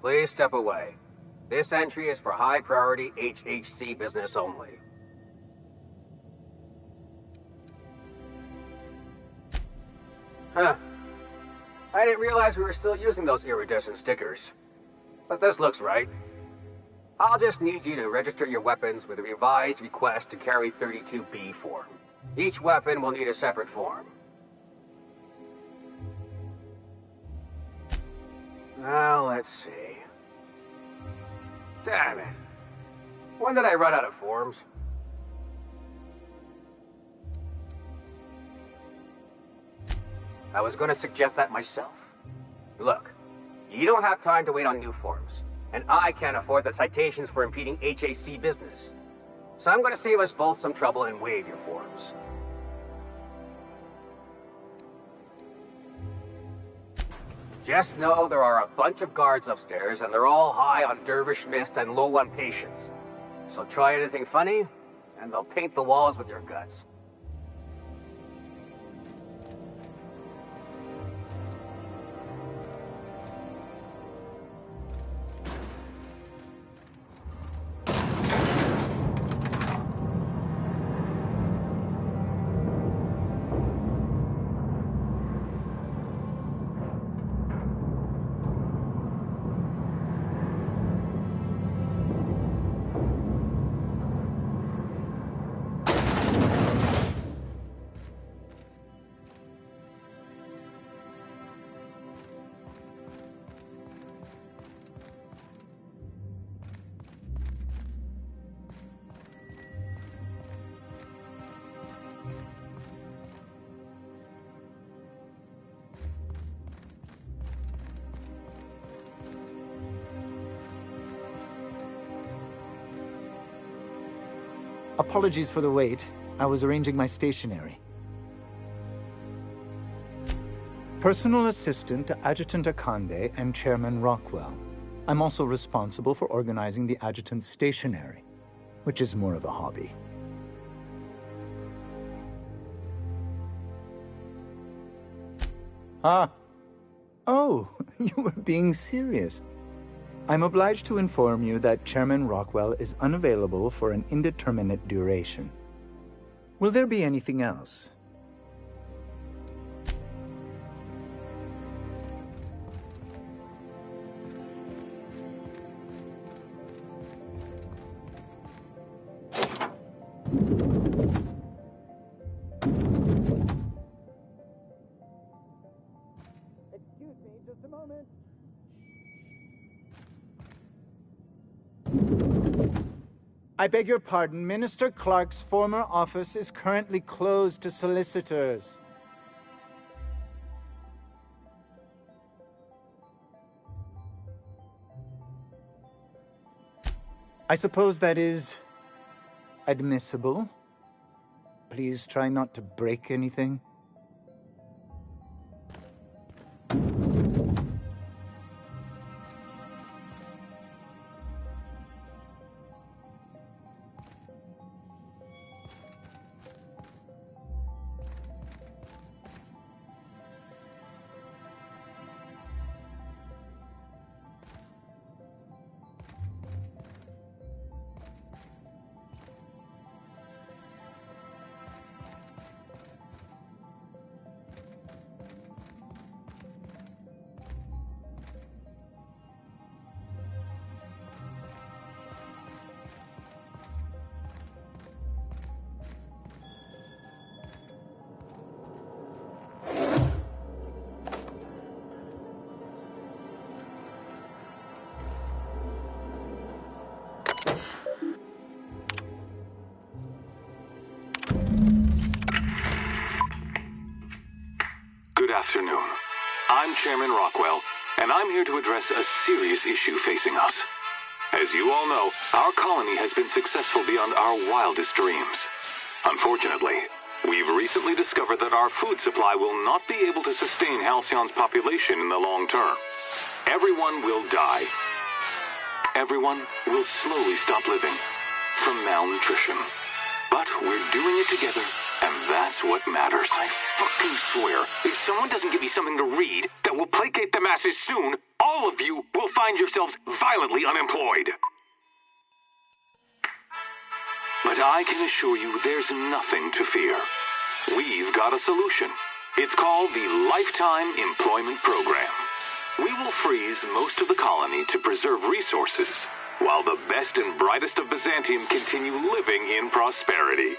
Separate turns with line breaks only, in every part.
Please step away. This entry is for high-priority HHC business only. Huh. I didn't realize we were still using those iridescent stickers. But this looks right. I'll just need you to register your weapons with a revised request to carry 32B form. Each weapon will need a separate form. Now, let's see. Damn it. When did I run out of forms? I was going to suggest that myself. Look, you don't have time to wait on new forms, and I can't afford the citations for impeding HAC business. So I'm going to save us both some trouble and waive your forms. Just know there are a bunch of guards upstairs, and they're all high on Dervish Mist and low on patience. So try anything funny, and they'll paint the walls with your guts.
Apologies for the wait. I was arranging my stationery. Personal assistant to Adjutant Akande and Chairman Rockwell. I'm also responsible for organizing the adjutant's stationery, which is more of a hobby. Ah. Oh, you were being serious. I'm obliged to inform you that Chairman Rockwell is unavailable for an indeterminate duration. Will there be anything else?
Excuse me, just a moment.
I beg your pardon, Minister Clark's former office is currently closed to solicitors. I suppose that is admissible. Please try not to break anything.
Good afternoon. I'm Chairman Rockwell, and I'm here to address a serious issue facing us. As you all know, our colony has been successful beyond our wildest dreams. Unfortunately, we've recently discovered that our food supply will not be able to sustain Halcyon's population in the long term. Everyone will die. Everyone will slowly stop living from malnutrition. But we're doing it together, and that's what matters. I fucking swear, if someone doesn't give me something to read that will placate the masses soon, all of you will find yourselves violently unemployed. But I can assure you there's nothing to fear. We've got a solution. It's called the Lifetime Employment Program. We will freeze most of the colony to preserve resources, while the best and brightest of Byzantium continue living in prosperity.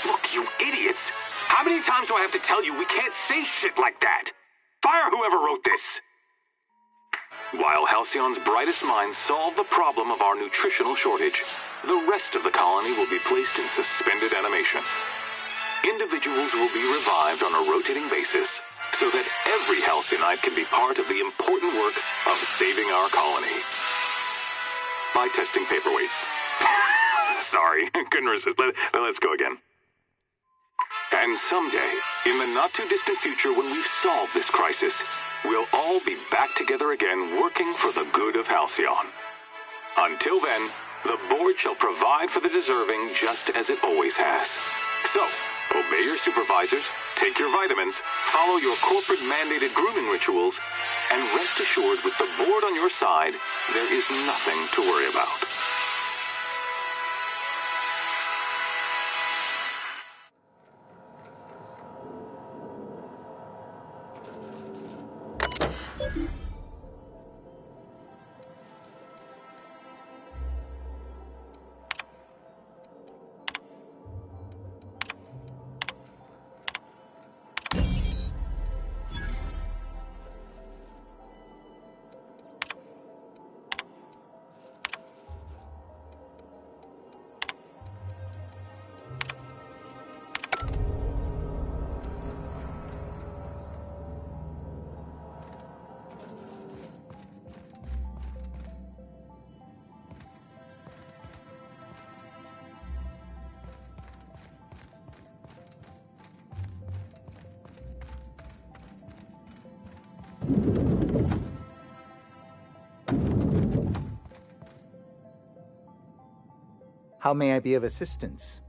Look, you idiots! How many times do I have to tell you we can't say shit like that? Fire whoever wrote this! While Halcyon's brightest minds solve the problem of our nutritional shortage, the rest of the colony will be placed in suspended animation. Individuals will be revived on a rotating basis, so that every Halcyon can be part of the important work of saving our colony. By testing paperweights. Sorry, couldn't resist. Let's go again. And someday, in the not-too-distant future when we've solved this crisis, we'll all be back together again working for the good of Halcyon. Until then, the board shall provide for the deserving just as it always has. So, obey your supervisors, take your vitamins, follow your corporate-mandated grooming rituals, and rest assured with the board on your side, there is nothing to worry about.
How may I be of assistance?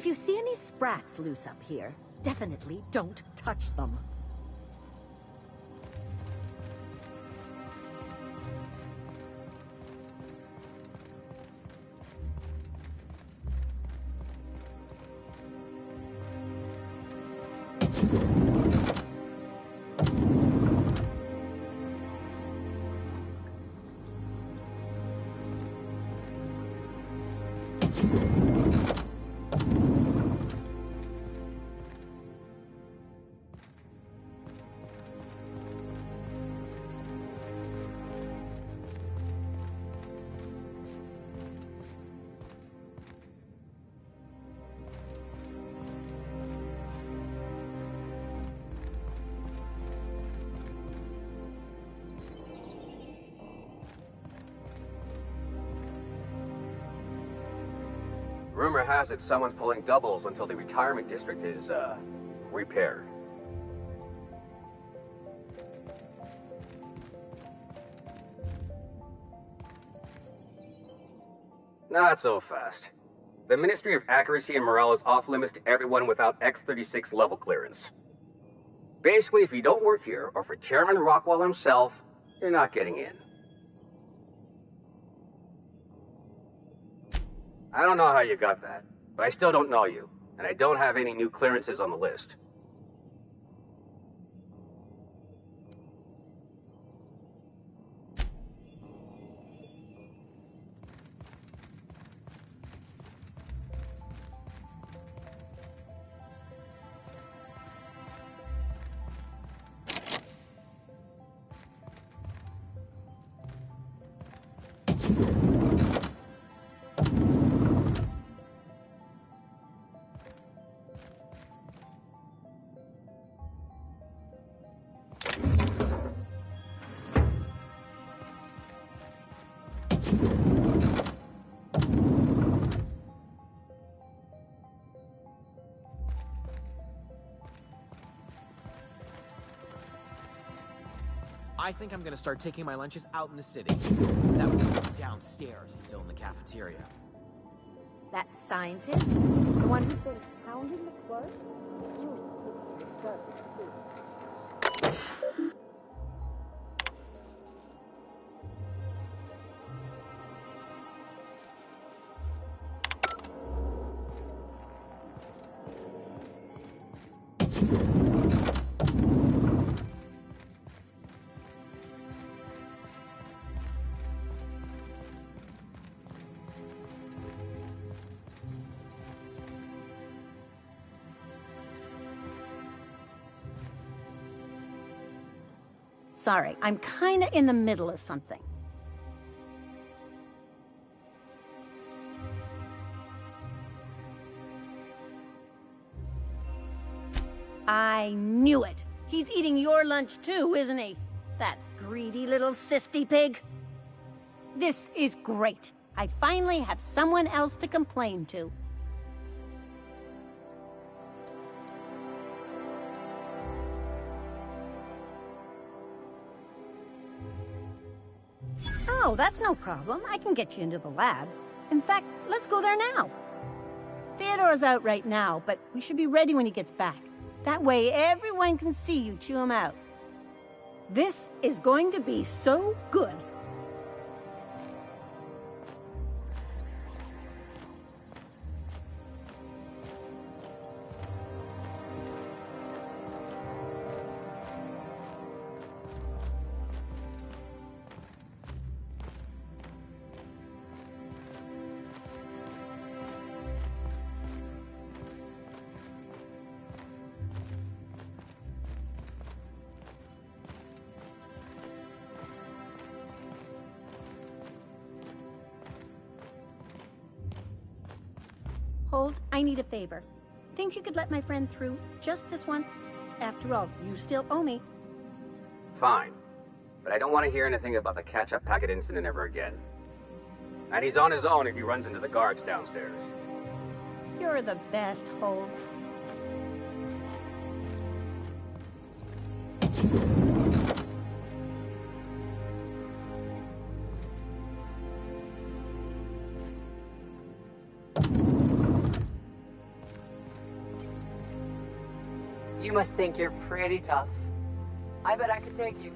If you see any sprats loose up here, definitely don't touch them.
Rumor has it someone's pulling doubles until the retirement district is, repaired. Not so fast. The Ministry of Accuracy and Morale is off limits to everyone without X-36 level clearance. Basically, if you don't work here, or for Chairman Rockwell himself, you're not getting in. I don't know how you got that, but I still don't know you, and I don't have any new clearances on the list.
I think I'm gonna start taking my lunches out in the city. That one downstairs is still in the cafeteria.
That scientist? The one who's been pounding the clerk?
Sorry, I'm kinda in the middle of something. I knew it! He's eating your lunch too, isn't he? That greedy little cysty pig. This is great. I finally have someone else to complain to. Oh, that's no problem. I can get you into the lab. In fact, let's go there now. Theodore's out right now, but we should be ready when he gets back. That way everyone can see you chew him out. This is going to be so good. Hold, I need a favor. Think you could let my friend through just this once? After all, you still owe me.
Fine. But I don't want to hear anything about the catch-up packet incident ever again. And he's on his own if he runs into the guards downstairs.
You're the best, Hold.
You must think you're pretty tough. I bet I could take you.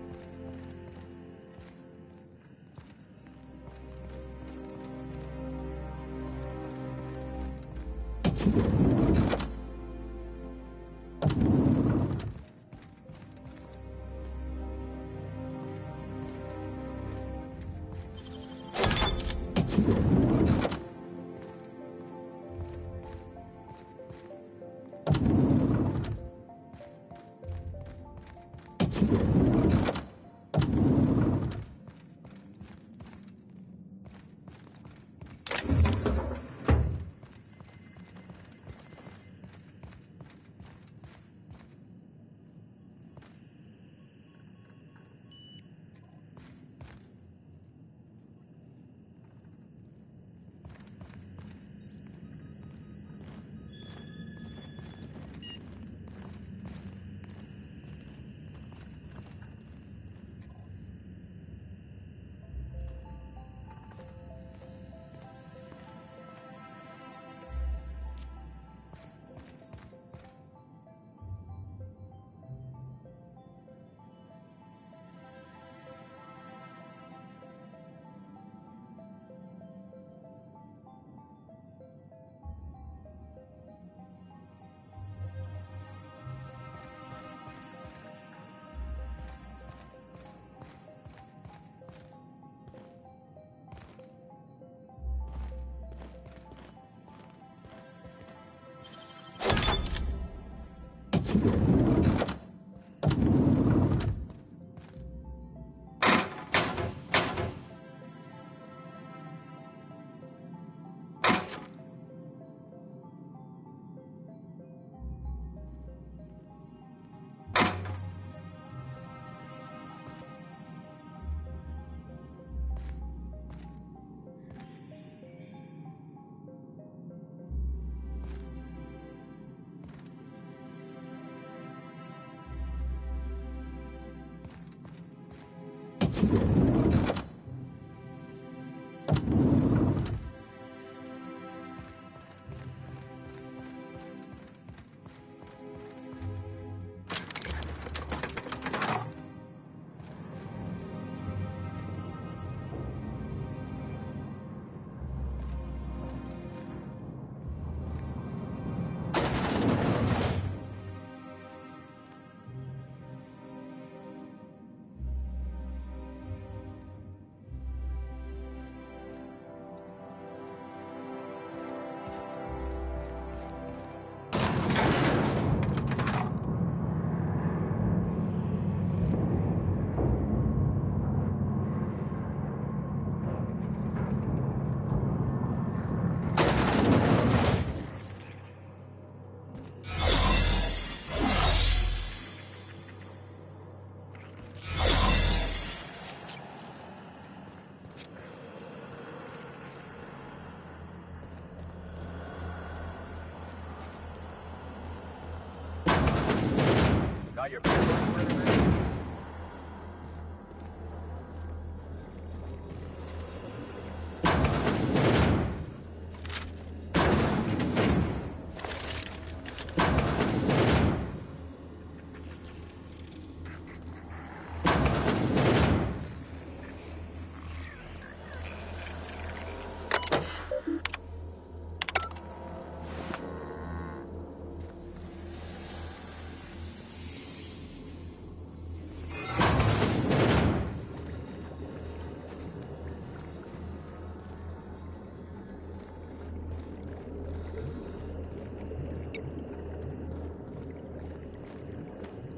Got your...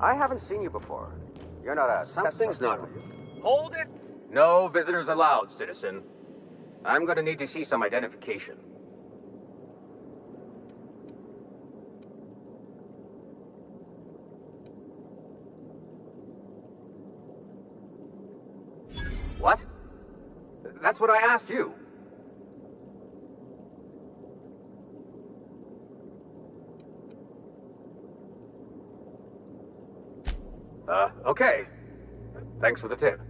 I haven't seen you before. You're not a... Something's not... Hold it! No visitors allowed, citizen. I'm gonna need to see some identification. What? That's what I asked you. Okay. Thanks for the tip.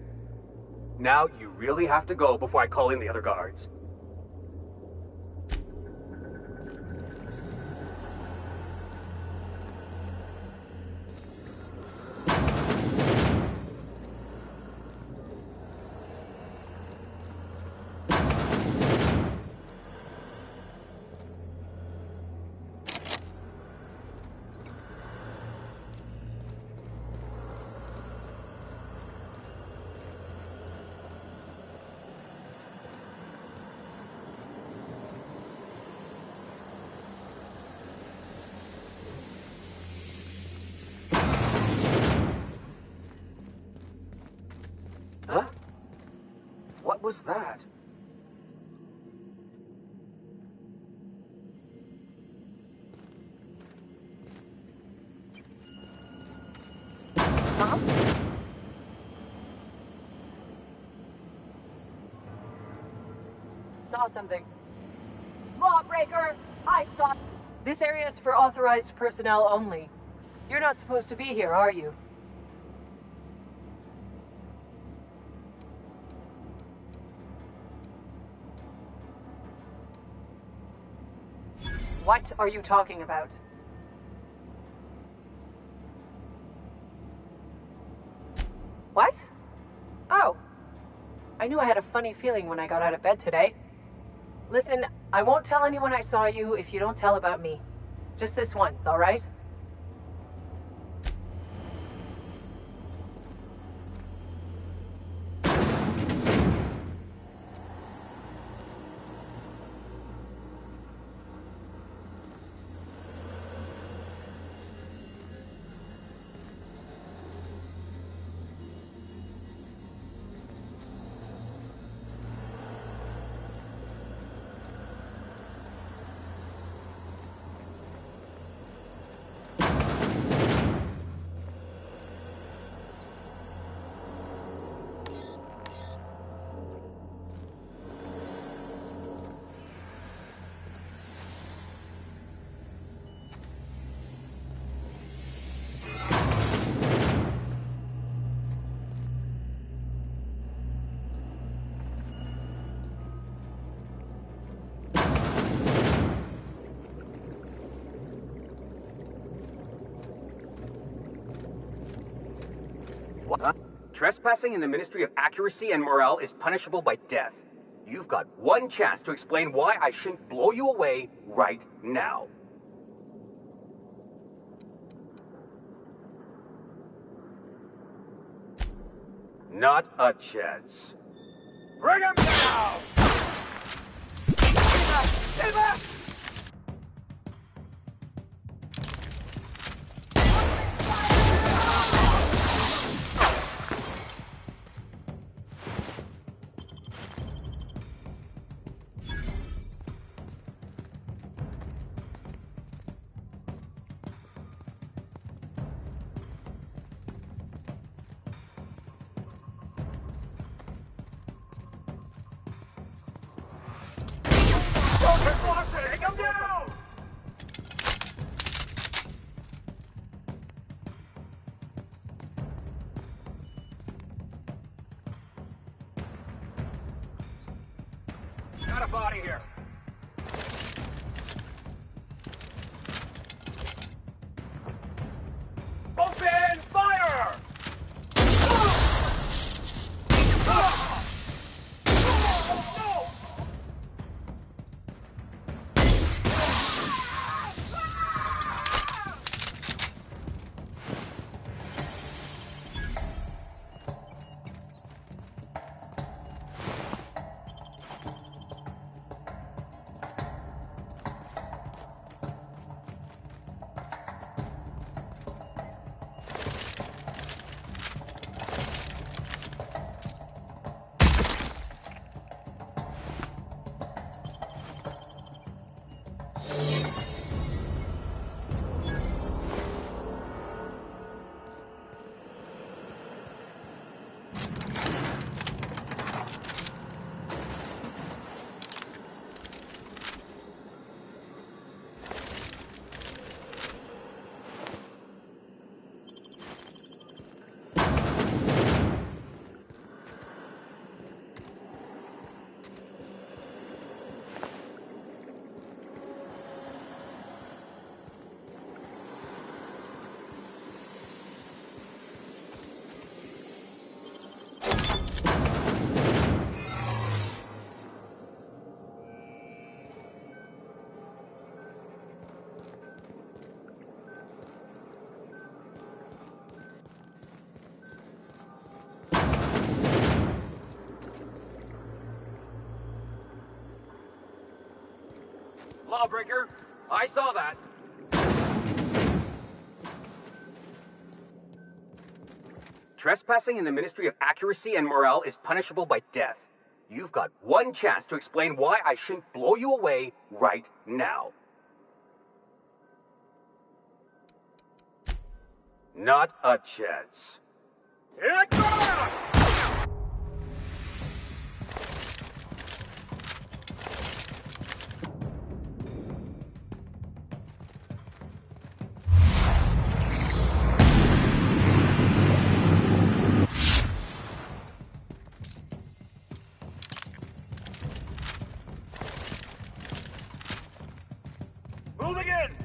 Now you really have to go before I call in the other guards. Huh? What was that?
Mom? Saw something. Lawbreaker! I saw... This area is for authorized personnel only. You're not supposed to be here, are you? What are you talking about? What? Oh. I knew I had a funny feeling when I got out of bed today. Listen, I won't tell anyone I saw you if you don't tell about me. Just this once, all right?
What? Huh? Trespassing in the Ministry of Accuracy and Morale is punishable by death. You've got one chance to explain why I shouldn't blow you away right now. Not a chance. Bring him down! Stay back! Don't get lost in it! gotta body here. Open fire! Lawbreaker, I saw that. Trespassing in the Ministry of Accuracy and Morale is punishable by death. You've got one chance to explain why I shouldn't blow you away right now. Not a chance. Moving in!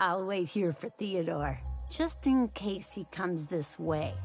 I'll wait here for Theodore, just in case he comes this way.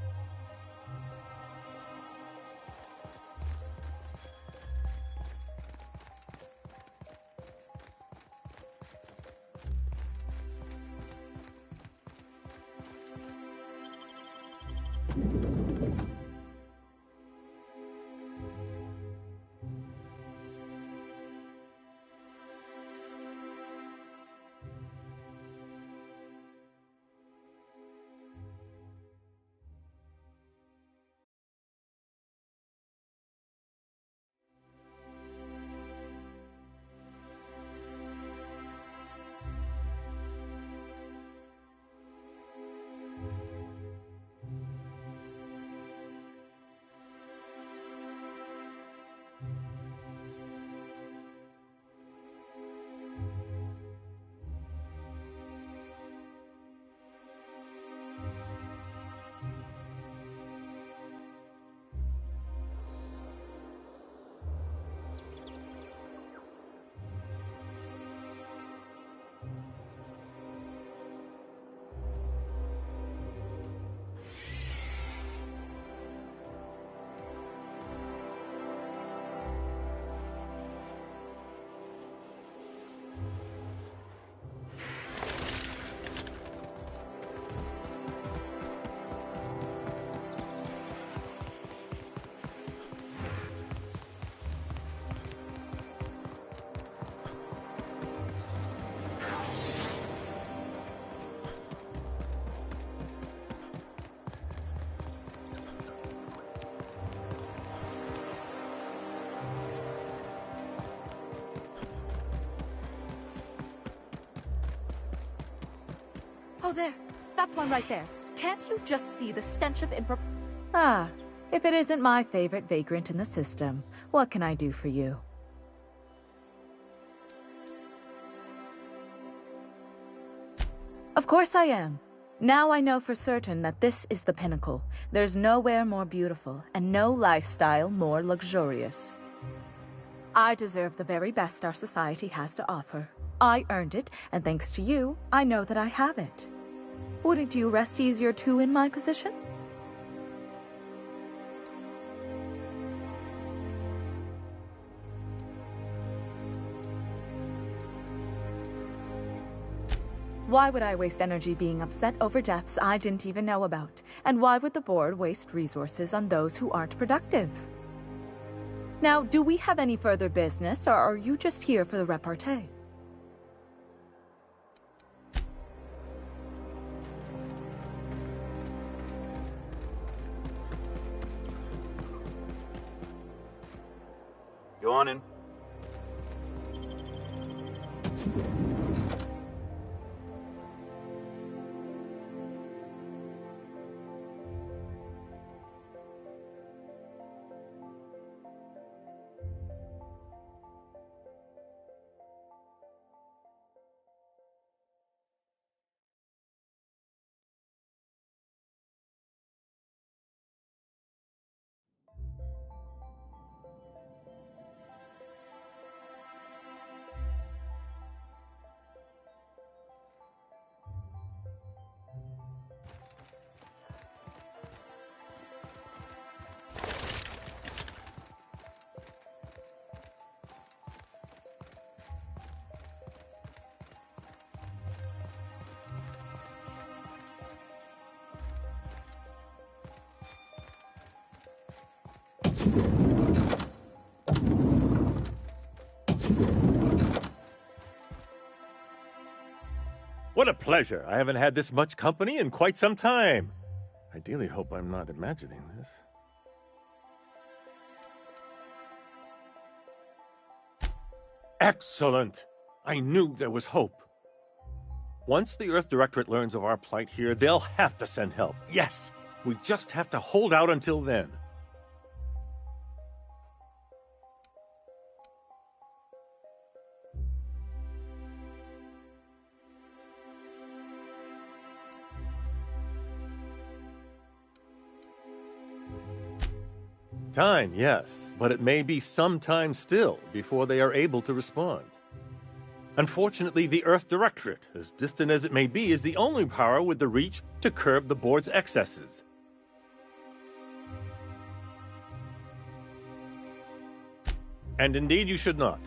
Oh, there. That's one right there. Can't you just see the stench of improp... Ah, if it isn't my favorite vagrant in the system, what can I do for you? Of course I am. Now I know for certain that this is the pinnacle. There's nowhere more beautiful, and no lifestyle more luxurious. I deserve the very best our society has to offer. I earned it, and thanks to you, I know that I have it. Wouldn't you rest easier too in my position? Why would I waste energy being upset over deaths I didn't even know about? And why would the board waste resources on those who aren't productive? Now, do we have any further business, or are you just here for the repartee?
Go on in.
What a pleasure. I haven't had this much company in quite some time. I dearly hope I'm not imagining this. Excellent! I knew there was hope. Once the Earth Directorate learns of our plight here, they'll have to send help. Yes! We just have to hold out until then. Time, yes, but it may be some time still before they are able to respond. Unfortunately, the Earth Directorate, as distant as it may be, is the only power with the reach to curb the board's excesses. And indeed you should not.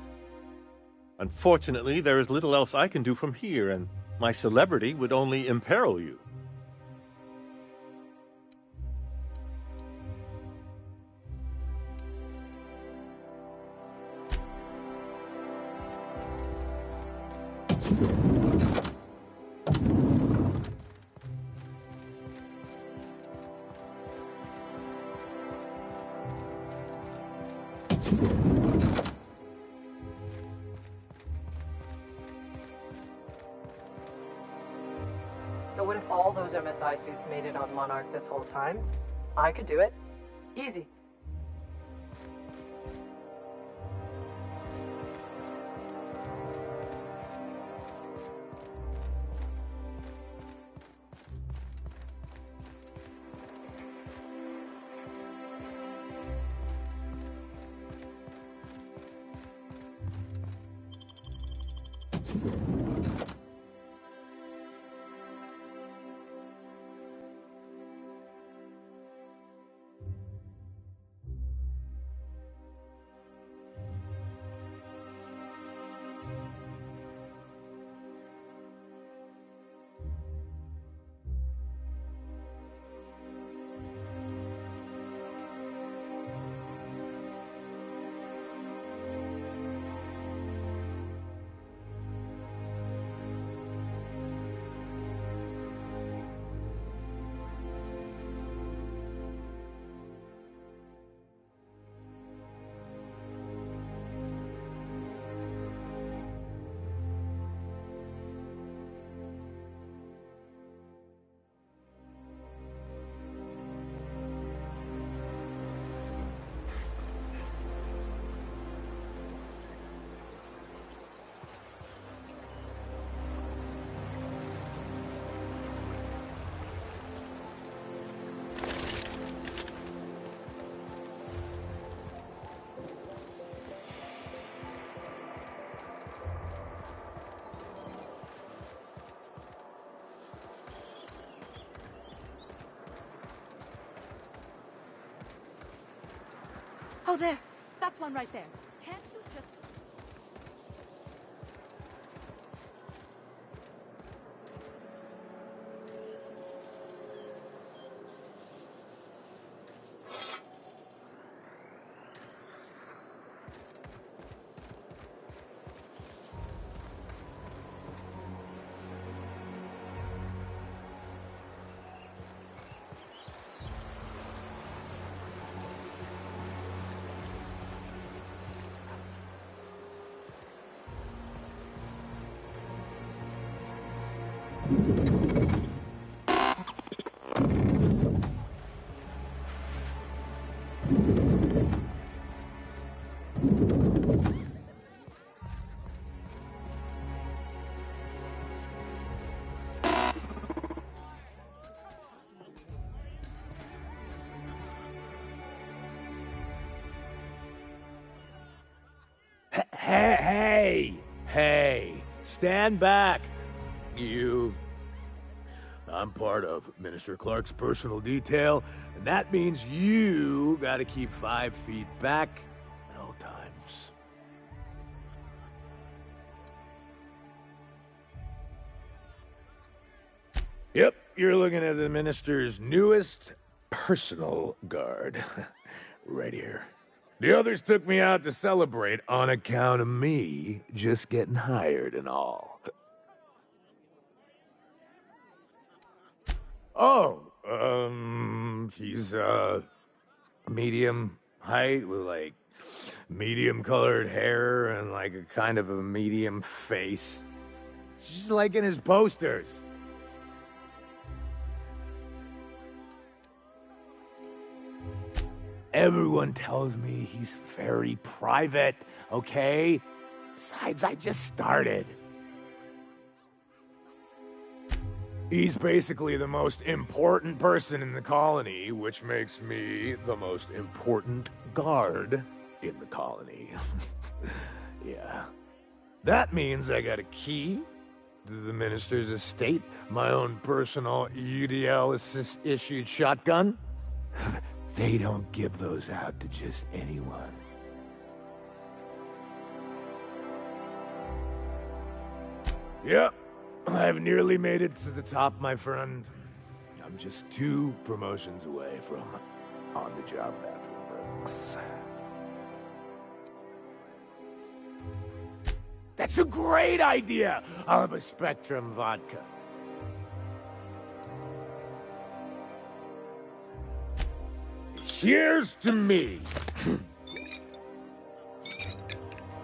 Unfortunately, there is little else I can do from here, and my celebrity would only imperil you.
So what if all those MSI suits made it on Monarch this whole time? I could do it. Easy.
Oh, there. That's one right there. Can't you just...
Hey, stand back, you. I'm part of Minister Clark's personal detail, and that means you gotta keep 5 feet back at all times. Yep, you're looking at the Minister's newest personal guard. Right here. The others took me out to celebrate on account of me just getting hired and all. Oh, he's, medium height with, like, medium colored hair and, like, a kind of a medium face. Just like in his posters. Everyone tells me he's very private, okay? Besides, I just started. He's basically the most important person in the colony, which makes me the most important guard in the colony. Yeah. That means I got a key to the Minister's estate, my own personal UDL-issued shotgun. They don't give those out to just anyone. Yep, I've nearly made it to the top, my friend. I'm just 2 promotions away from on-the-job bathroom breaks. That's a great idea! I'll have a Spectrum vodka. Cheers to me!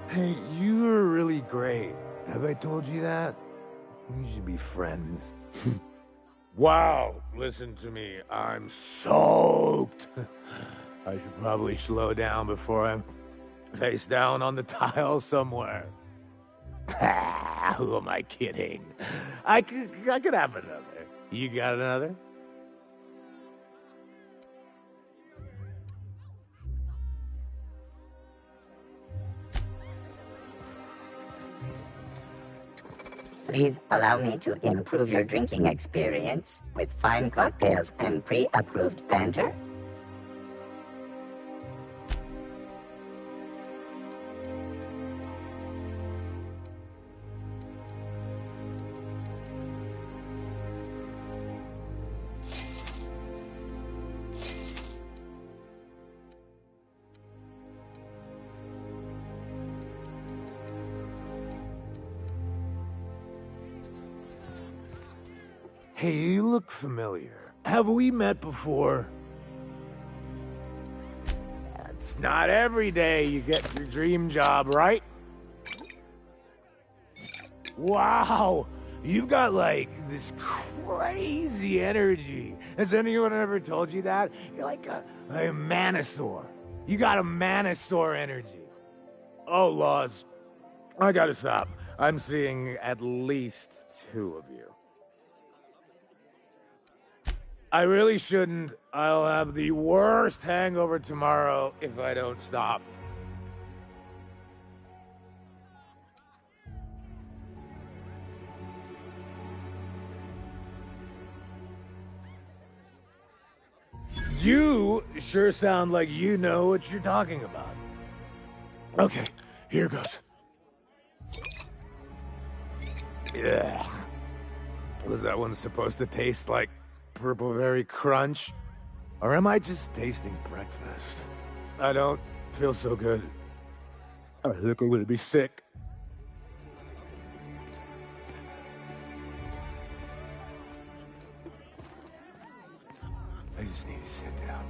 Hey, you were really great. Have I told you that? We should be friends. Wow, listen to me. I'm soaked. I should probably slow down before I'm face down on the tile somewhere. Who am I kidding? I could have another. You got another?
Please allow me to improve your drinking experience with fine cocktails and pre-approved banter.
Hey, you look familiar. Have we met before? It's not every day you get your dream job, right? Wow, you've got, like, this crazy energy. Has anyone ever told you that? You're like a Manosaur. You got a Manosaur energy. Oh, Laws, I gotta stop. I'm seeing at least 2 of you. I really shouldn't. I'll have the worst hangover tomorrow if I don't stop. You sure sound like you know what you're talking about. Okay, here goes. Yeah. Was that one supposed to taste like Purple Berry Crunch? Or am I just tasting breakfast? I don't feel so good. I think I'm gonna be sick. I just need to sit down.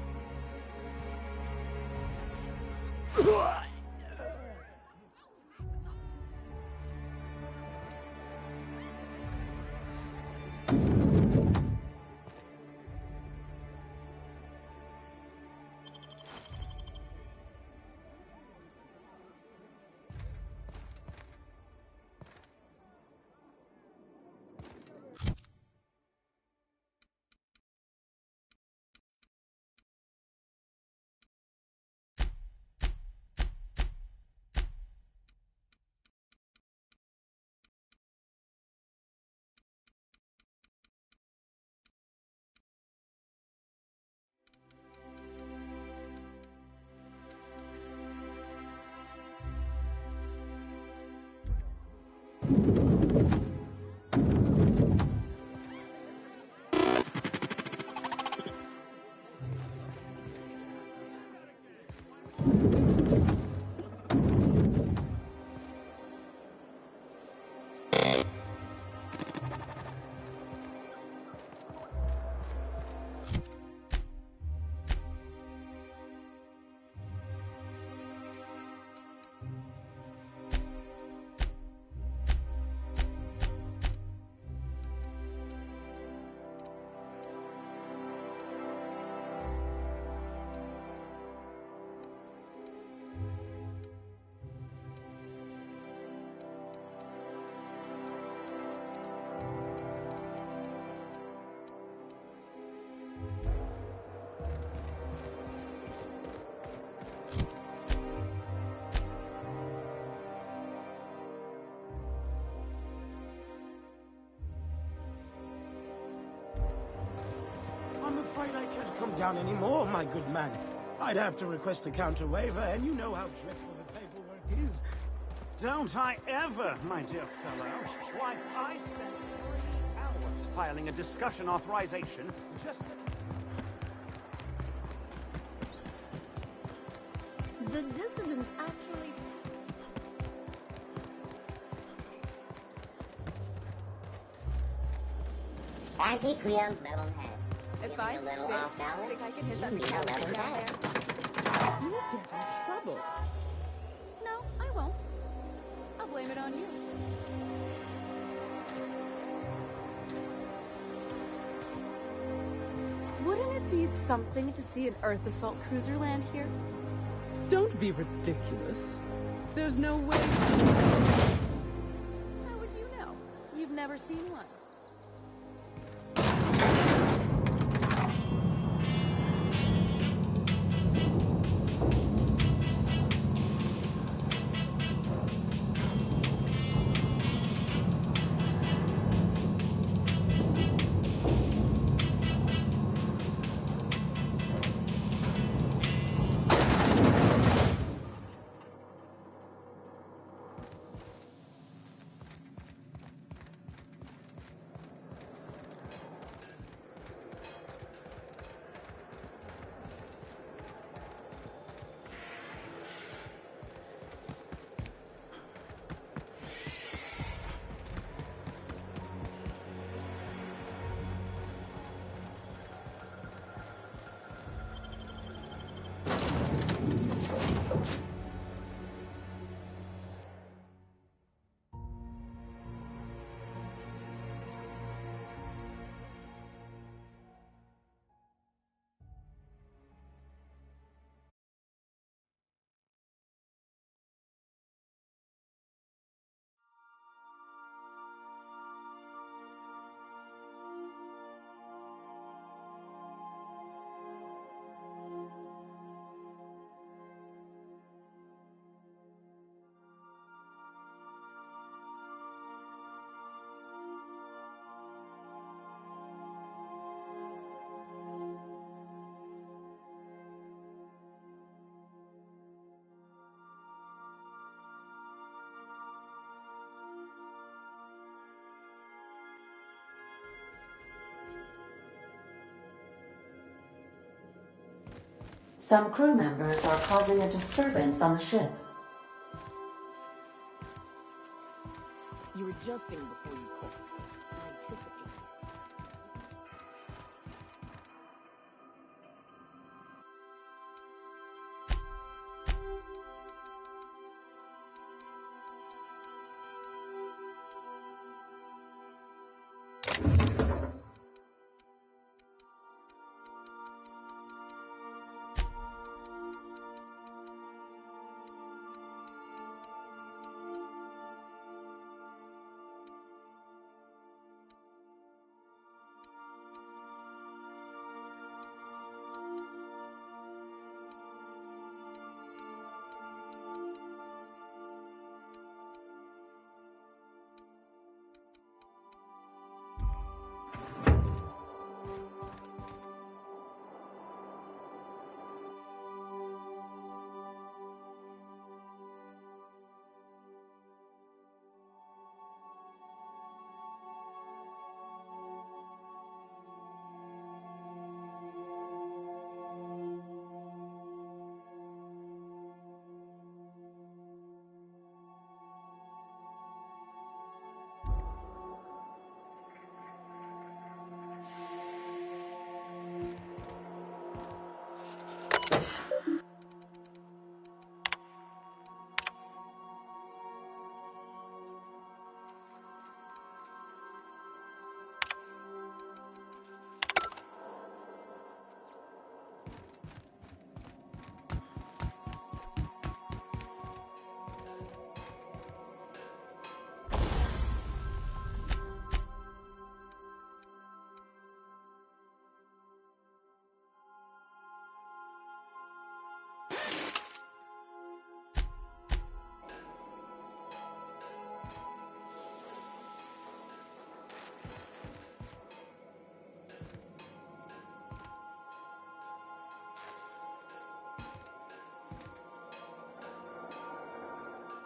I'm afraid I can't come down anymore, my good man. I'd have to request a counter waiver, and you know how dreadful the paperwork is. Don't I ever, my dear fellow. Why, I spent 3 hours filing a discussion authorization just to...
The dissidents actually...
Anti-Creo's level head.
If I spit, think I can hit that
need a level
down
head.
there? You'll get in trouble. No, I won't. I'll blame it on you. Wouldn't it be something to see an Earth assault cruiser land here?
Don't be ridiculous. There's no way...
How would you know? You've never seen one.
Some crew members are causing a disturbance on the ship.
You're adjusting before you call. I anticipate.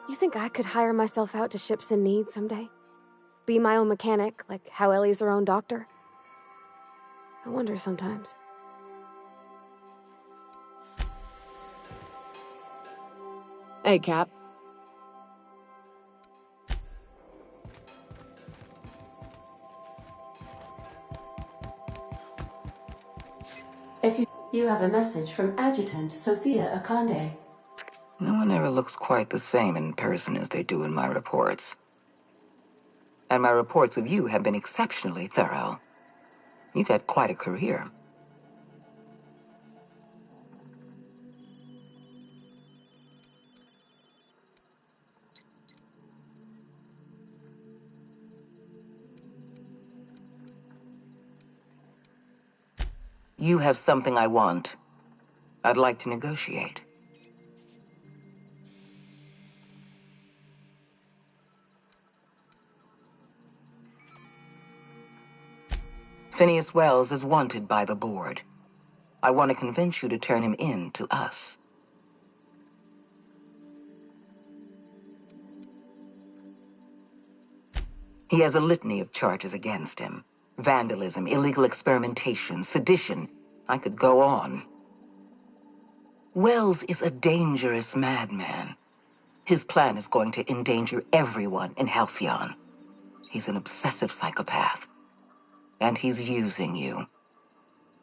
You think I could hire myself out to ships in need someday? Be my own mechanic, like how Ellie's her own doctor? I wonder sometimes. Hey, Cap.
If you have a message from Adjutant Sophia Akande.
No one ever looks quite the same in person as they do in my reports. And my reports of you have been exceptionally thorough. You've had quite a career. You have something I want. I'd like to negotiate. Phineas Wells is wanted by the board. I want to convince you to turn him in to us. He has a litany of charges against him. Vandalism, illegal experimentation, sedition. I could go on. Wells is a dangerous madman. His plan is going to endanger everyone in Halcyon. He's an obsessive psychopath. And he's using you.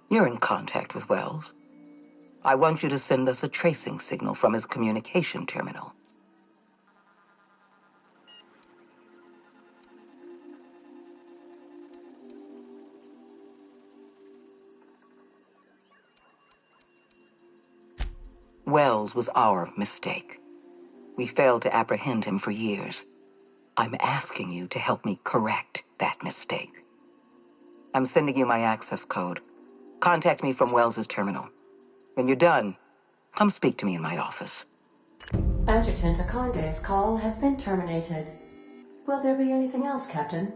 You're in contact with Wells. I want you to send us a tracing signal from his communication terminal. Wells was our mistake. We failed to apprehend him for years. I'm asking you to help me correct that mistake. I'm sending you my access code. Contact me from Wells's terminal. When you're done, come speak to me in my office.
Adjutant Akande's call has been terminated. Will there be anything else, Captain?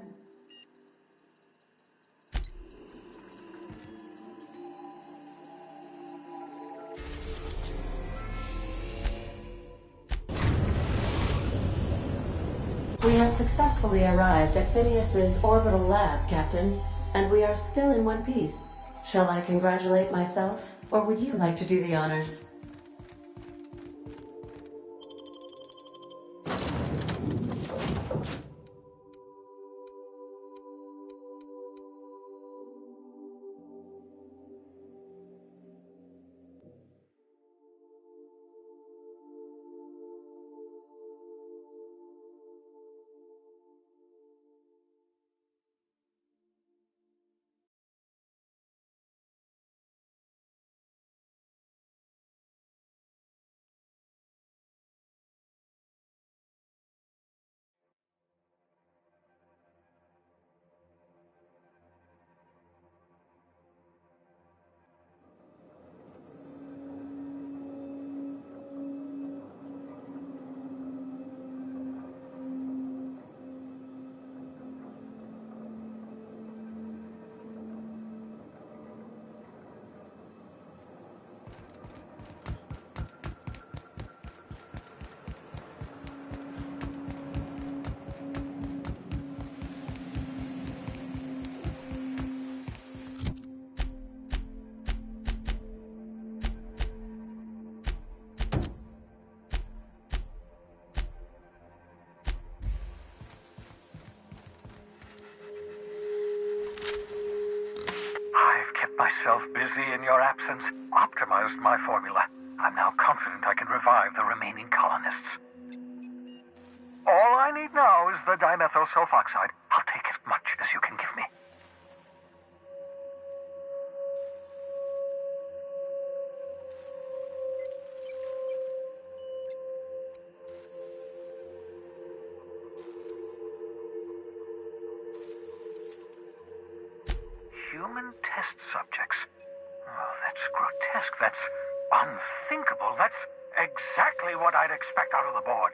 We have successfully arrived at Phineas's orbital lab, Captain, and we are still in one piece. Shall I congratulate myself Or would you like to do the honors?
Myself busy in your absence, optimized my formula. I'm now confident I can revive the remaining colonists. All I need now is the dimethyl sulfoxide. I'll take as much as you can give me. Human test subjects. Oh, that's grotesque. That's unthinkable. That's exactly what I'd expect out of the board.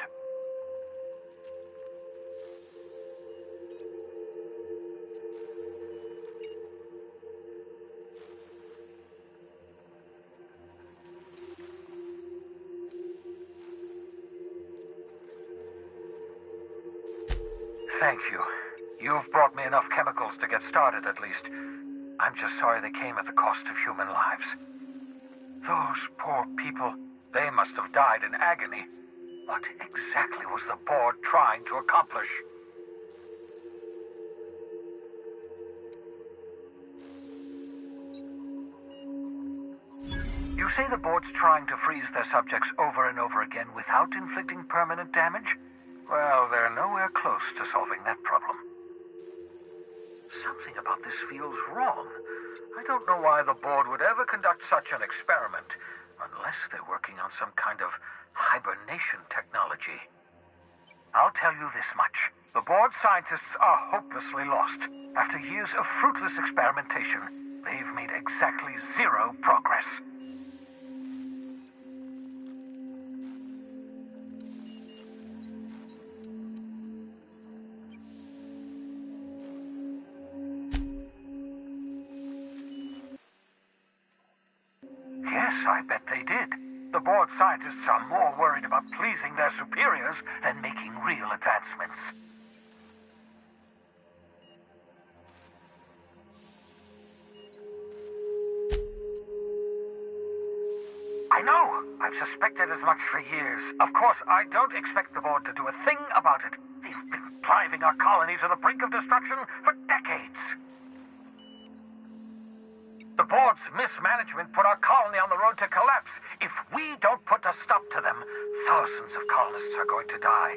Thank you. You've brought me enough chemicals to get started, at least. I'm just sorry they came at the cost of human lives. Those poor people, they must have died in agony. What exactly was the board trying to accomplish? You say the board's trying to freeze their subjects over and over again without inflicting permanent damage? Well, they're nowhere close to solving that problem. Something about this feels wrong. I don't know why the board would ever conduct such an experiment, unless they're working on some kind of hibernation technology. I'll tell you this much. The board scientists are hopelessly lost. After years of fruitless experimentation, they've made exactly zero progress. Yes, I bet they did. The board scientists are more worried about pleasing their superiors than making real advancements. I know! I've suspected as much for years. Of course, I don't expect the board to do a thing about it. They've been driving our colony to the brink of destruction for decades. The board's mismanagement put our colony on the road to collapse. If we don't put a stop to them, thousands of colonists are going to die.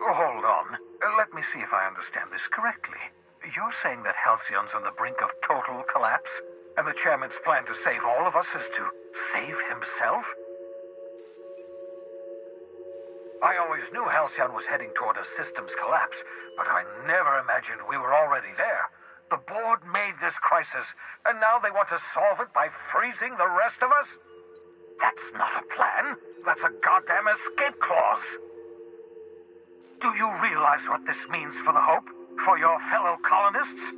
Hold on. Let me see if I understand this correctly. You're saying that Halcyon's on the brink of total collapse, and the chairman's plan to save all of us is to save himself? I always knew Halcyon was heading toward a systems collapse, but I never imagined we were already there. The board made this crisis, and now they want to solve it by freezing the rest of us? That's not a plan. That's a goddamn escape clause. Do you realize what this means for the Hope? For your fellow colonists?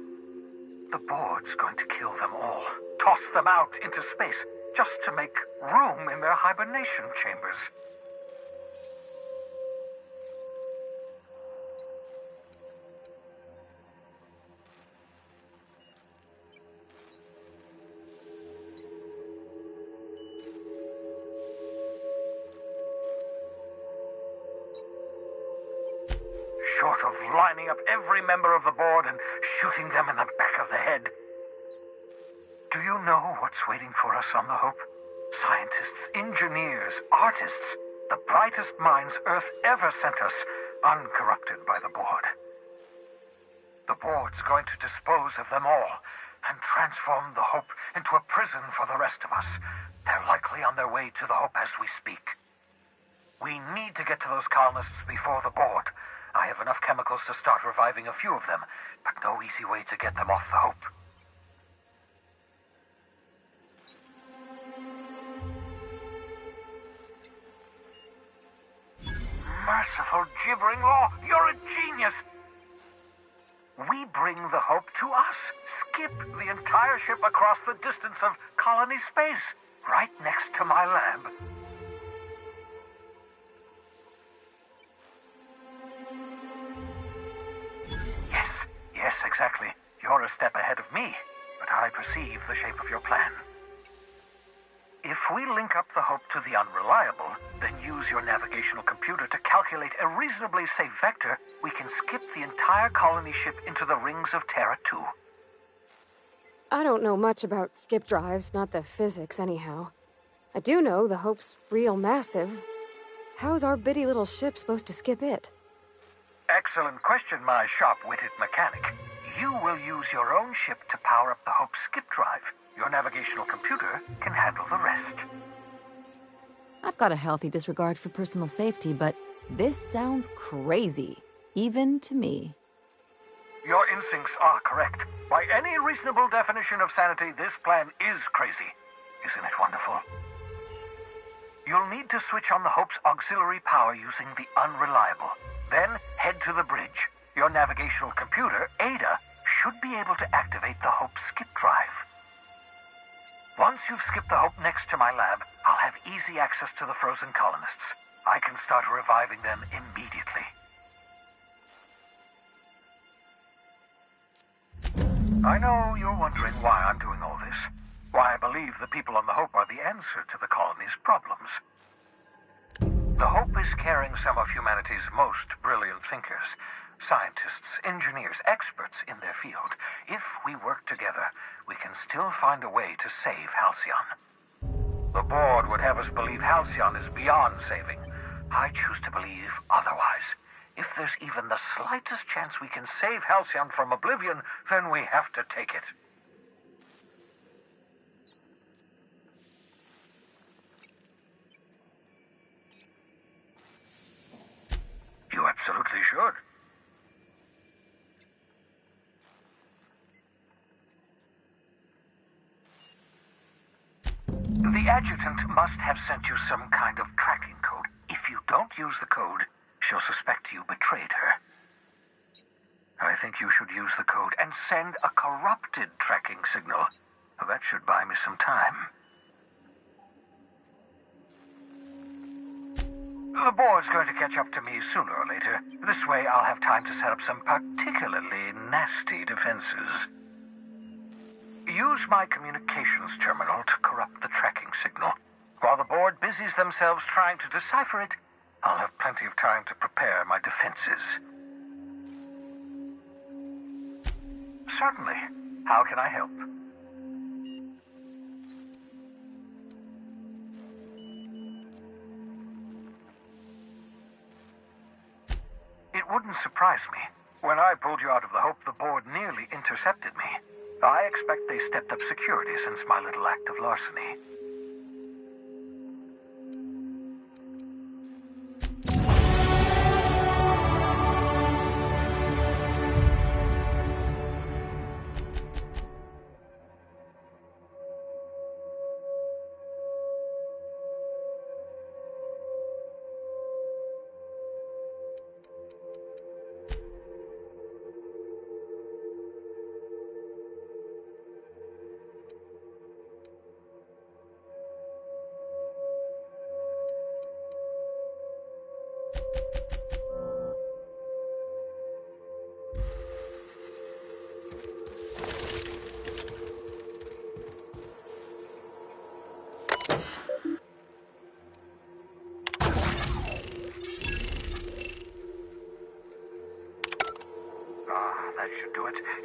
The board's going to kill them all. Toss them out into space, just to make room in their hibernation chambers. Short of lining up every member of the board and shooting them in the back of the head. Do you know what's waiting for us on the Hope? Scientists, engineers, artists, the brightest minds Earth ever sent us, uncorrupted by the board. The board's going to dispose of them all and transform the Hope into a prison for the rest of us. They're likely on their way to the Hope as we speak. We need to get to those colonists before the board. I have enough chemicals to start reviving a few of them, but no easy way to get them off the Hope. Merciful gibbering law, you're a genius! We bring the Hope to us. Skip the entire ship across the distance of colony space, right next to my lab. Yes, exactly. You're a step ahead of me, but I perceive the shape of your plan. If we link up the Hope to the Unreliable, then use your navigational computer to calculate a reasonably safe vector, we can skip the entire colony ship into the rings of Terra 2.
I don't know much about skip drives, not the physics anyhow. I do know the Hope's real massive. How's our bitty little ship supposed to skip it?
Excellent question, my sharp-witted mechanic. You will use your own ship to power up the Hope's skip drive. Your navigational computer can handle the rest.
I've got a healthy disregard for personal safety, but this sounds crazy, even to me.
Your instincts are correct. By any reasonable definition of sanity, this plan is crazy. Isn't it wonderful? You'll need to switch on the Hope's auxiliary power using the Unreliable. Then head to the bridge. Your navigational computer, Ada, should be able to activate the Hope skip drive. Once you've skipped the Hope next to my lab, I'll have easy access to the frozen colonists. I can start reviving them immediately. I know you're wondering why I'm doing all this. Why I believe the people on the Hope are the answer to the colony's problems. The Hope is carrying some of humanity's most brilliant thinkers. Scientists, engineers, experts in their field. If we work together, we can still find a way to save Halcyon. The board would have us believe Halcyon is beyond saving. I choose to believe otherwise. If there's even the slightest chance we can save Halcyon from oblivion, then we have to take it. You absolutely should. The adjutant must have sent you some kind of tracking code. If you don't use the code, she'll suspect you betrayed her. I think you should use the code and send a corrupted tracking signal. That should buy me some time. The board's going to catch up to me sooner or later. This way I'll have time to set up some particularly nasty defenses. Use my communications terminal to corrupt the tracking signal. While the board busies themselves trying to decipher it, I'll have plenty of time to prepare my defenses. Certainly. How can I help? It wouldn't surprise me. When I pulled you out of the Hope, the board nearly intercepted me. I expect they stepped up security since my little act of larceny.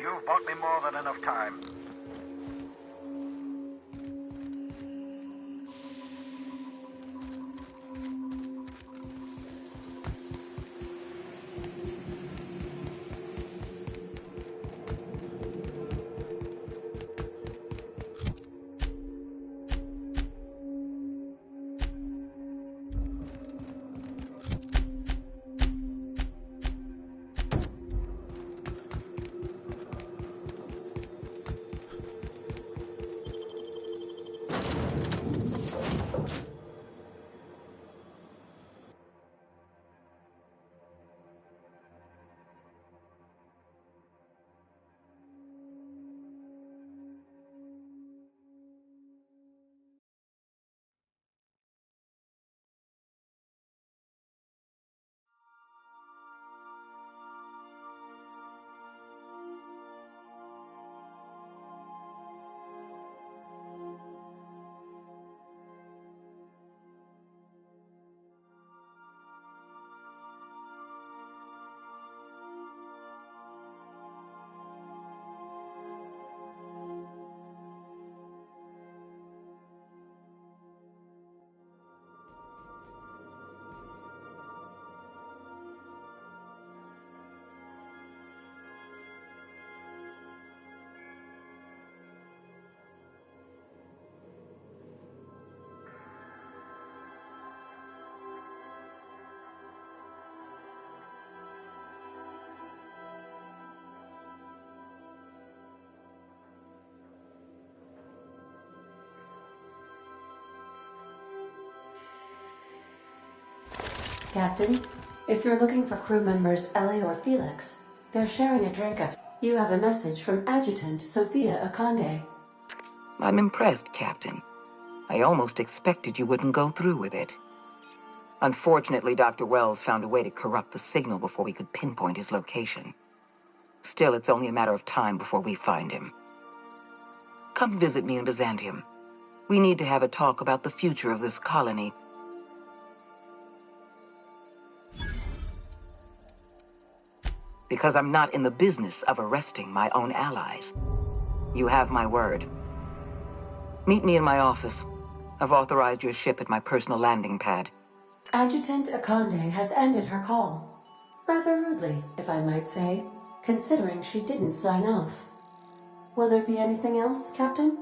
You've bought me more than enough time.
Captain, if you're looking for crew members Ellie or Felix, they're sharing a drink up. You have a message from Adjutant Sophia Akande.
I'm impressed, Captain. I almost expected you wouldn't go through with it. Unfortunately, Dr. Wells found a way to corrupt the signal before we could pinpoint his location. Still, it's only a matter of time before we find him. Come visit me in Byzantium. We need to have a talk about the future of this colony. Because I'm not in the business of arresting my own allies. You have my word. Meet me in my office. I've authorized your ship at my personal landing pad.
Adjutant Akande has ended her call. Rather rudely, if I might say, considering she didn't sign off. Will there be anything else, Captain?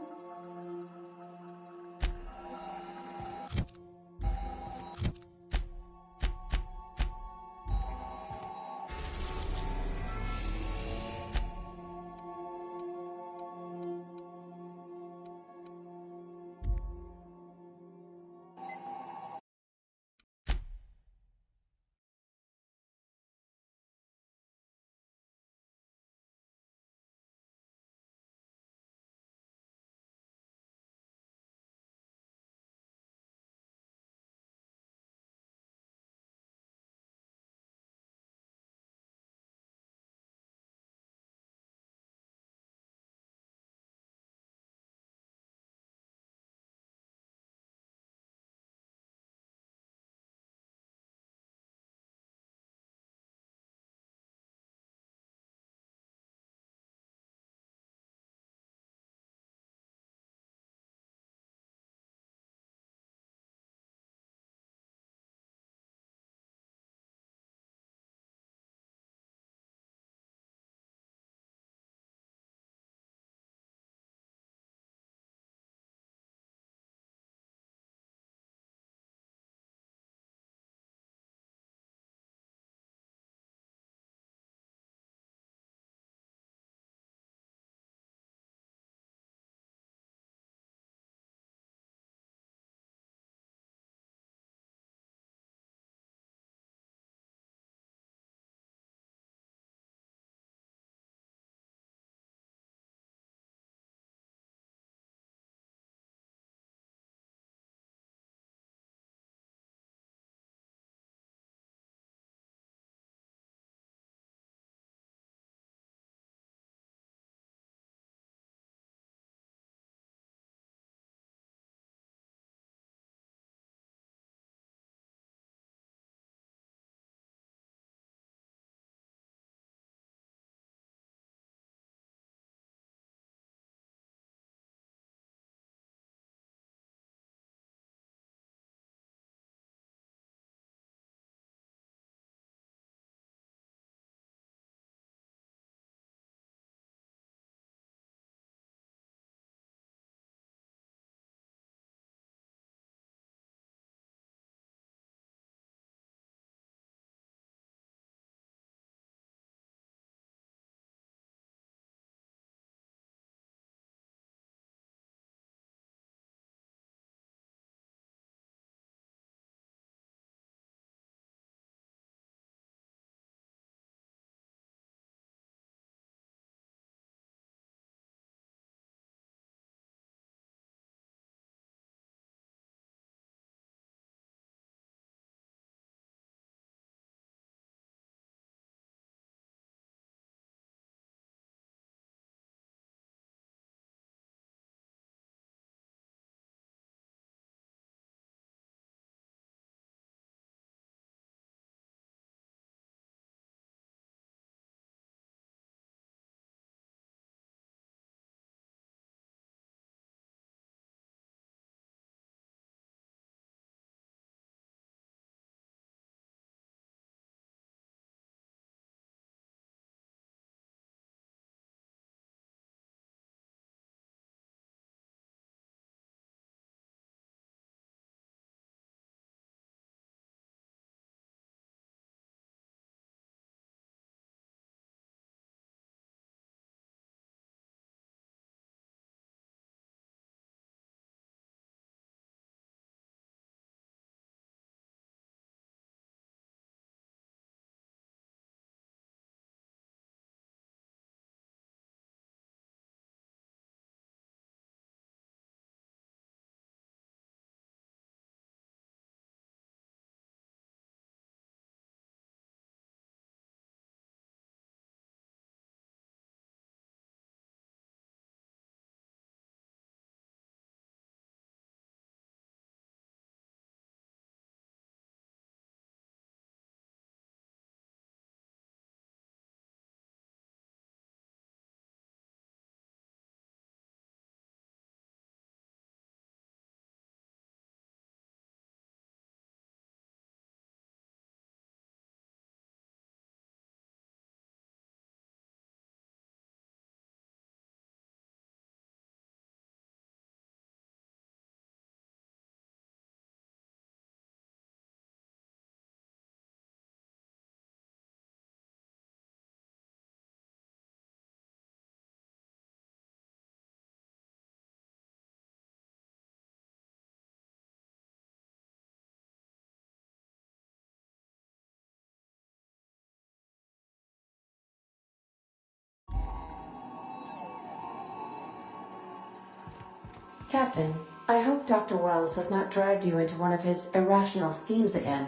Captain, I hope Dr. Wells has not dragged you into one of his irrational schemes again.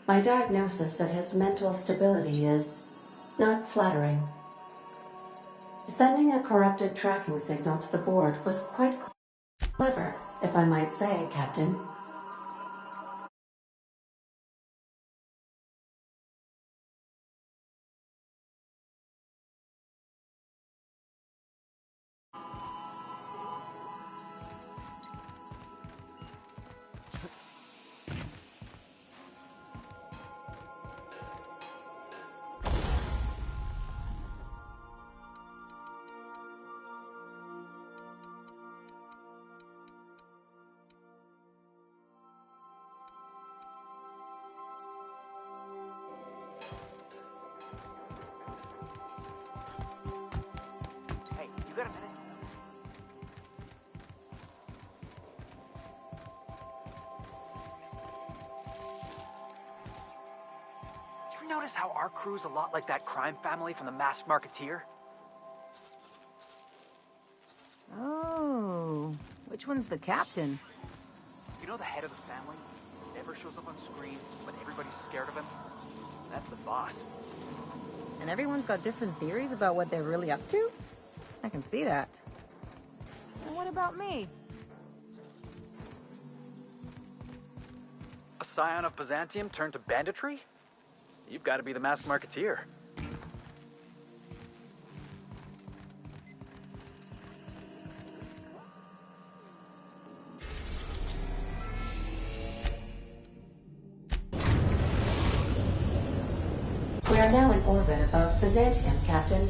My diagnosis of his mental stability is not flattering. Sending a corrupted tracking signal to the board was quite clever, if I might say, Captain.
Hey, you got a minute? You ever notice how our crew's a lot like that crime family from The Masked Marketeer?
Oh, which one's the captain?
You know the head of the family? Never shows up on screen, but everybody's scared of him? That's the boss.
And everyone's got different theories about what they're really up to? I can see that. And what about me?
A scion of Byzantium turned to banditry? You've got to be the Masked Marketeer.
We are now in orbit above Byzantium, Captain.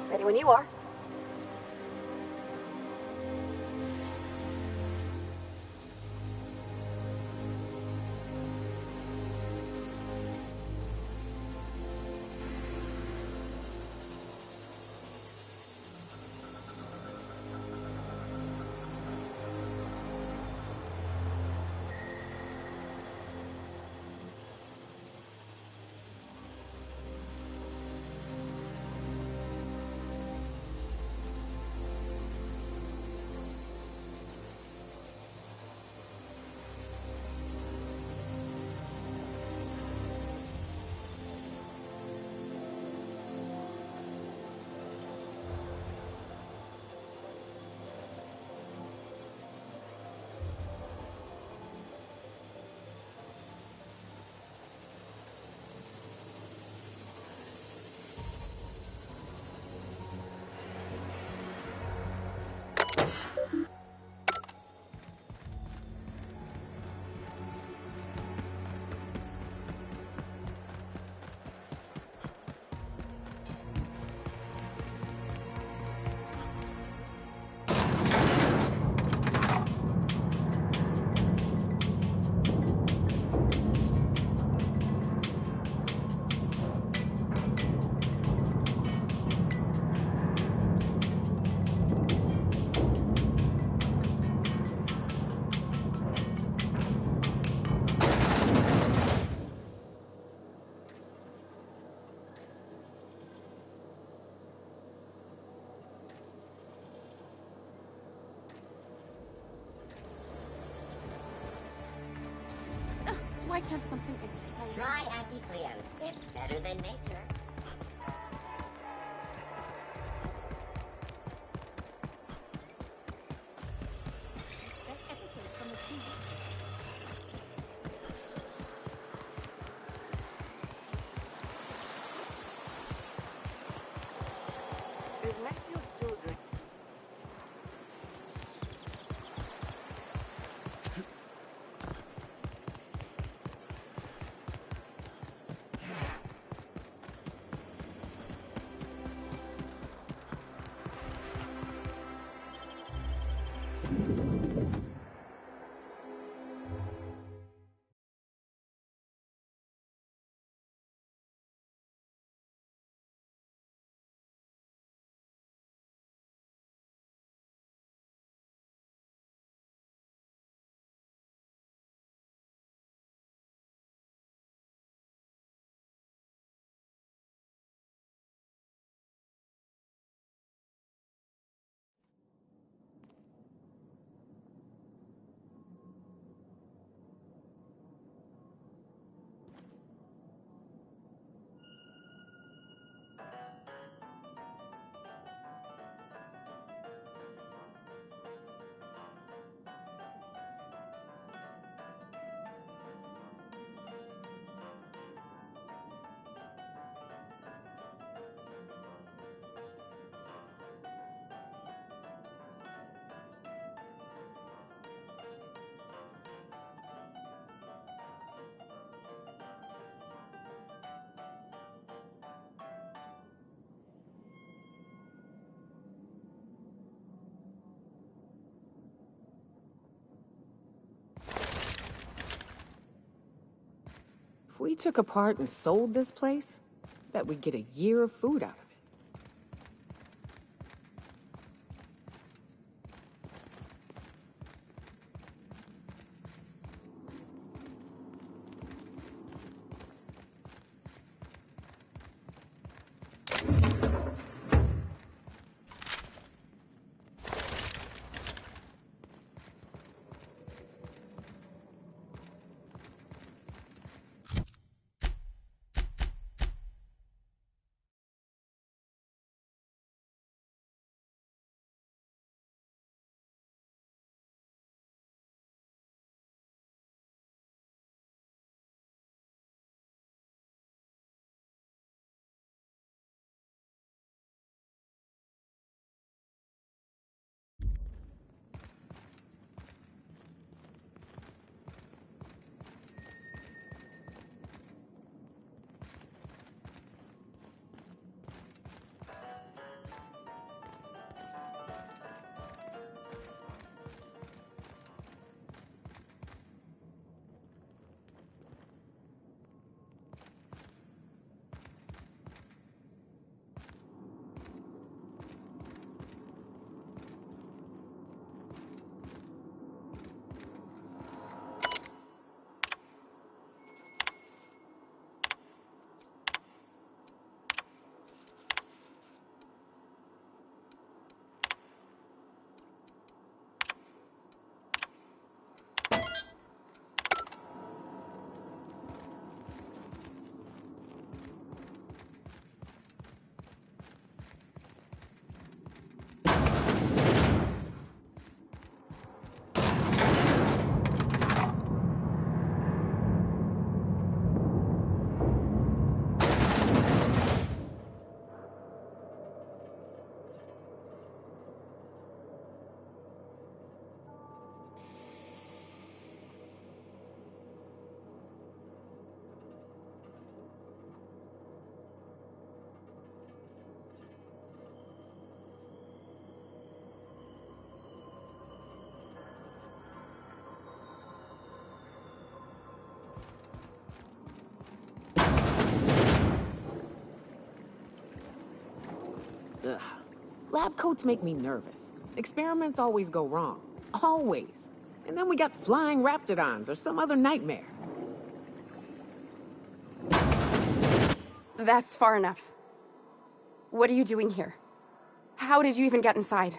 Ready when you are.
Can't something exciting?
Try Anti-Cleos. It's better than nature.
That episode from the TV.
Is Matthew still drinking?
If we took apart and sold this place, bet we'd get a year of food out of it. Ugh. Lab coats make me nervous. Experiments always go wrong. Always. And then we got flying raptidons or some other nightmare.
That's far enough. What are you doing here? How did you even get inside?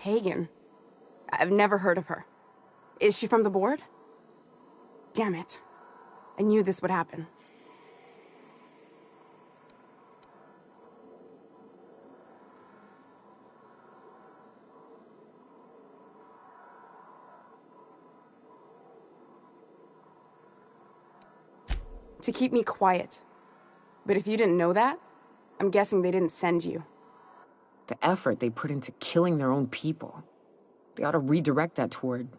Hagen? I've never heard of her. Is she from the board? Damn it. I knew this would happen. To keep me quiet. But if you didn't know that, I'm guessing they didn't send you.
The effort they put into killing their own people. They ought to redirect that toward,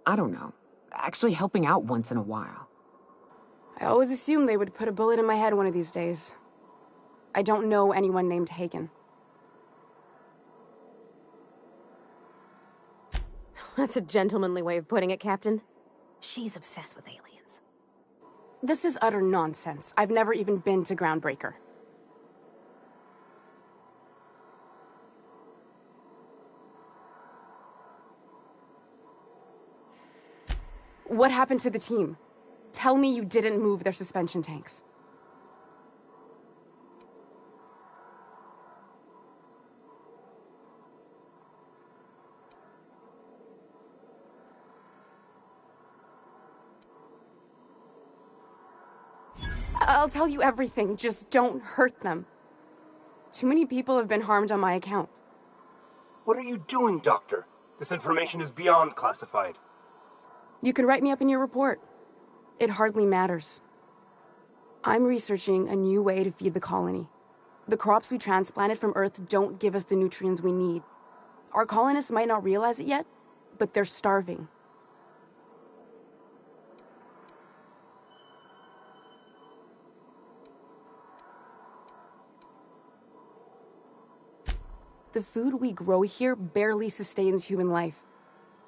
I don't know, actually helping out once in a while.
I always assumed they would put a bullet in my head one of these days. I don't know anyone named Hagen.
That's a gentlemanly way of putting it, Captain. She's obsessed with aliens.
This is utter nonsense. I've never even been to Groundbreaker. What happened to the team? Tell me you didn't move their suspension tanks. I'll tell you everything, just don't hurt them. Too many people have been harmed on my account.
What are you doing, Doctor? This information is beyond classified.
You can write me up in your report. It hardly matters. I'm researching a new way to feed the colony. The crops we transplanted from Earth don't give us the nutrients we need. Our colonists might not realize it yet, but they're starving. The food we grow here barely sustains human life.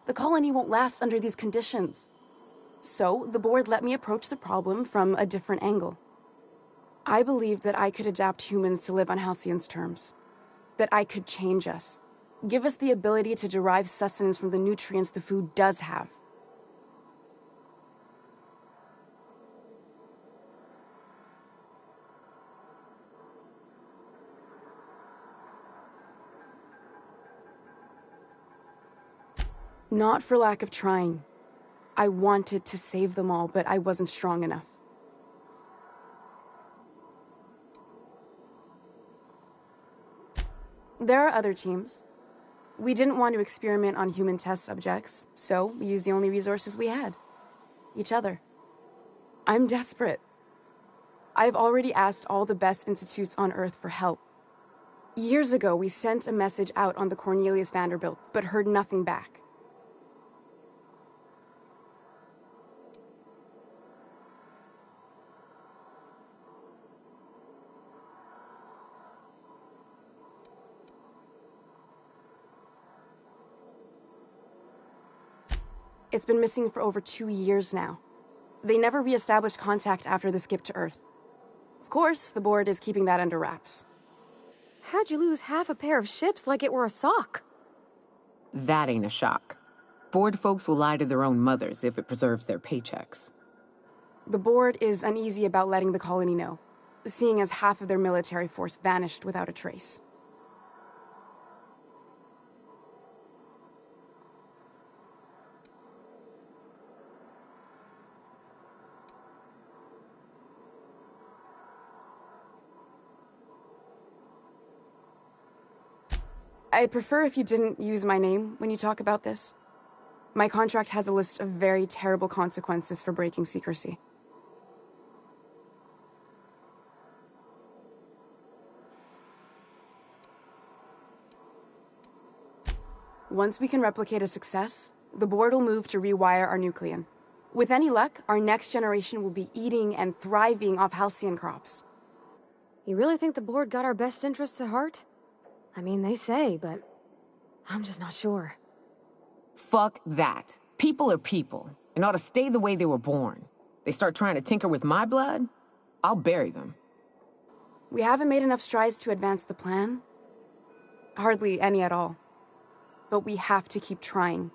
The colony won't last under these conditions. So, the board let me approach the problem from a different angle. I believed that I could adapt humans to live on Halcyon's terms. That I could change us. Give us the ability to derive sustenance from the nutrients the food does have. Not for lack of trying. I wanted to save them all, but I wasn't strong enough. There are other teams. We didn't want to experiment on human test subjects, so we used the only resources we had. Each other. I'm desperate. I've already asked all the best institutes on Earth for help. Years ago, we sent a message out on the Cornelius Vanderbilt, but heard nothing back. It's been missing for over 2 years now. They never re-established contact after the skip to Earth. Of course, the board is keeping that under wraps.
How'd you lose half a pair of ships like it were a sock?
That ain't a shock. Board folks will lie to their own mothers if it preserves their paychecks.
The board is uneasy about letting the colony know, seeing as half of their military force vanished without a trace. I'd prefer if you didn't use my name when you talk about this. My contract has a list of very terrible consequences for breaking secrecy. Once we can replicate a success, the board will move to rewire our nucleon. With any luck, our next generation will be eating and thriving off Halcyon crops.
You really think the board got our best interests at heart? I mean, they say, but I'm just not sure.
Fuck that. People are people, and ought to stay the way they were born. They start trying to tinker with my blood, I'll bury them.
We haven't made enough strides to advance the plan. Hardly any at all. But we have to keep trying.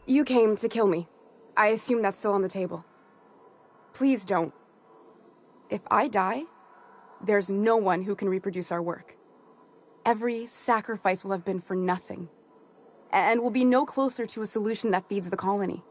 You came to kill me. I assume that's still on the table. Please don't. If I die, there's no one who can reproduce our work. Every sacrifice will have been for nothing, and we'll be no closer to a solution that feeds the colony.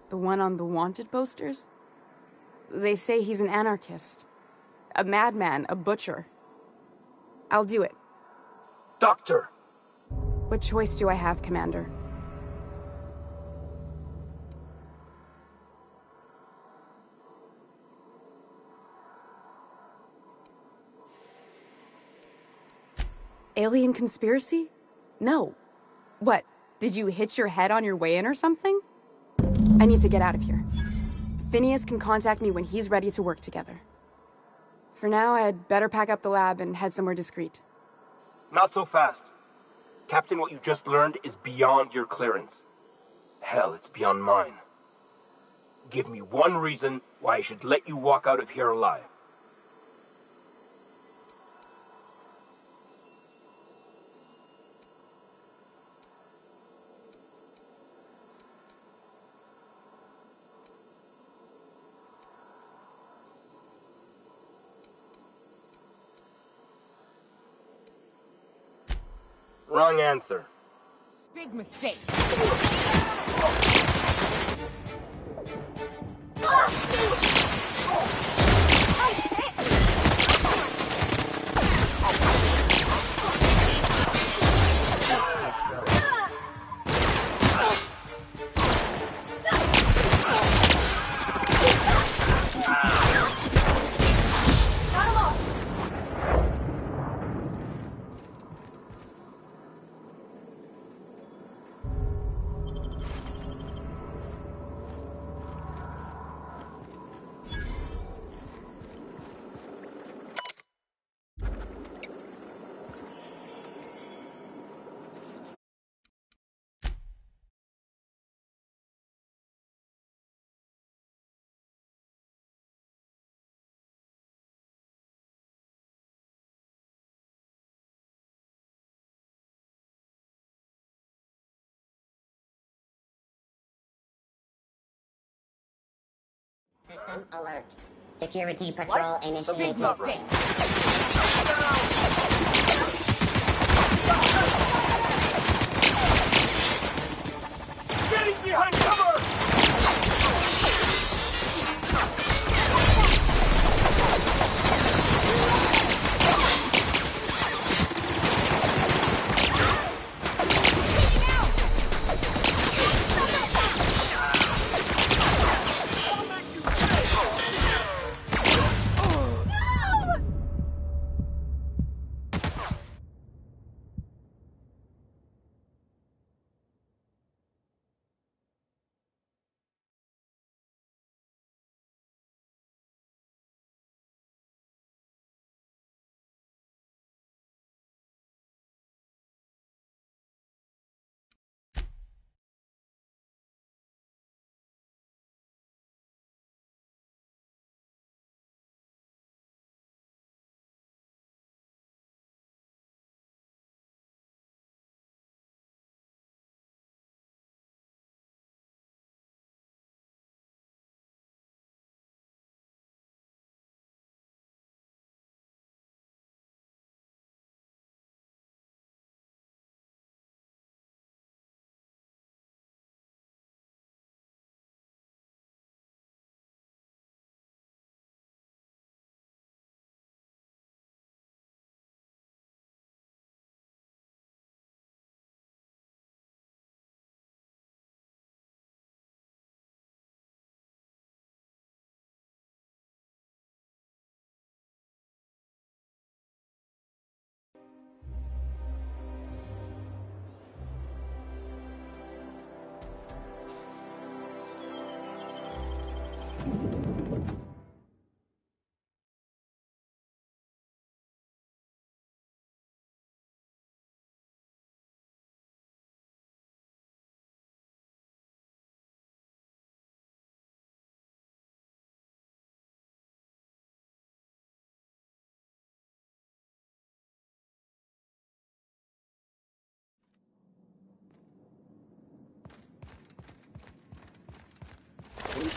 The one on the wanted posters? They say he's an anarchist, a madman, a butcher. I'll do it.
Doctor!
What choice do I have, Commander? Alien conspiracy? No. What, did you hit your head on your way in or something? I need to get out of here. Phineas can contact me when he's ready to work together. For now, I'd better pack up the lab and head somewhere discreet.
Not so fast. Captain, what you just learned is beyond your clearance. Hell, it's beyond mine. Give me one reason why I should let you walk out of here alive. Wrong answer.
Big mistake.
System alert. Security patrol initiated.
Getting behind cover!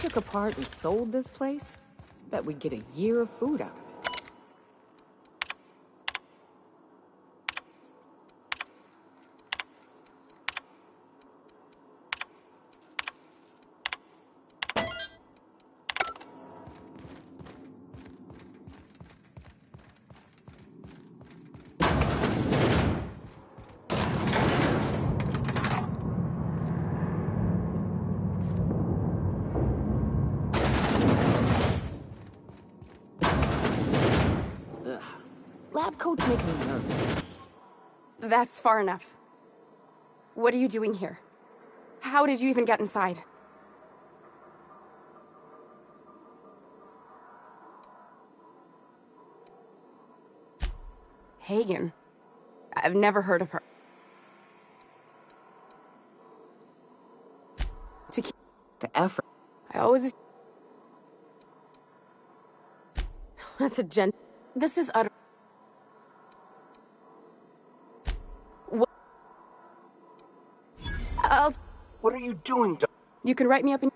took apart and sold this place, bet we'd get a year of food out of it. Lab coats make me nervous.
That's far enough. What are you doing here? How did you even get inside? Hagen. I've never heard of her. To keep
The effort.
I always...
That's a gent.
This is utter...
What are you doing, Doc?
You can write me up in...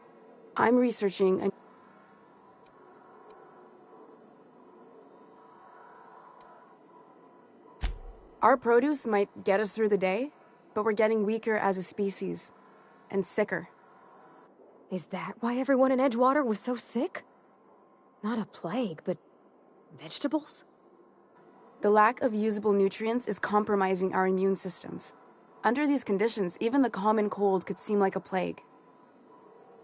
I'm researching a... Our produce might get us through the day, but we're getting weaker as a species. And sicker.
Is that why everyone in Edgewater was so sick? Not a plague, but vegetables?
The lack of usable nutrients is compromising our immune systems. Under these conditions, even the common cold could seem like a plague.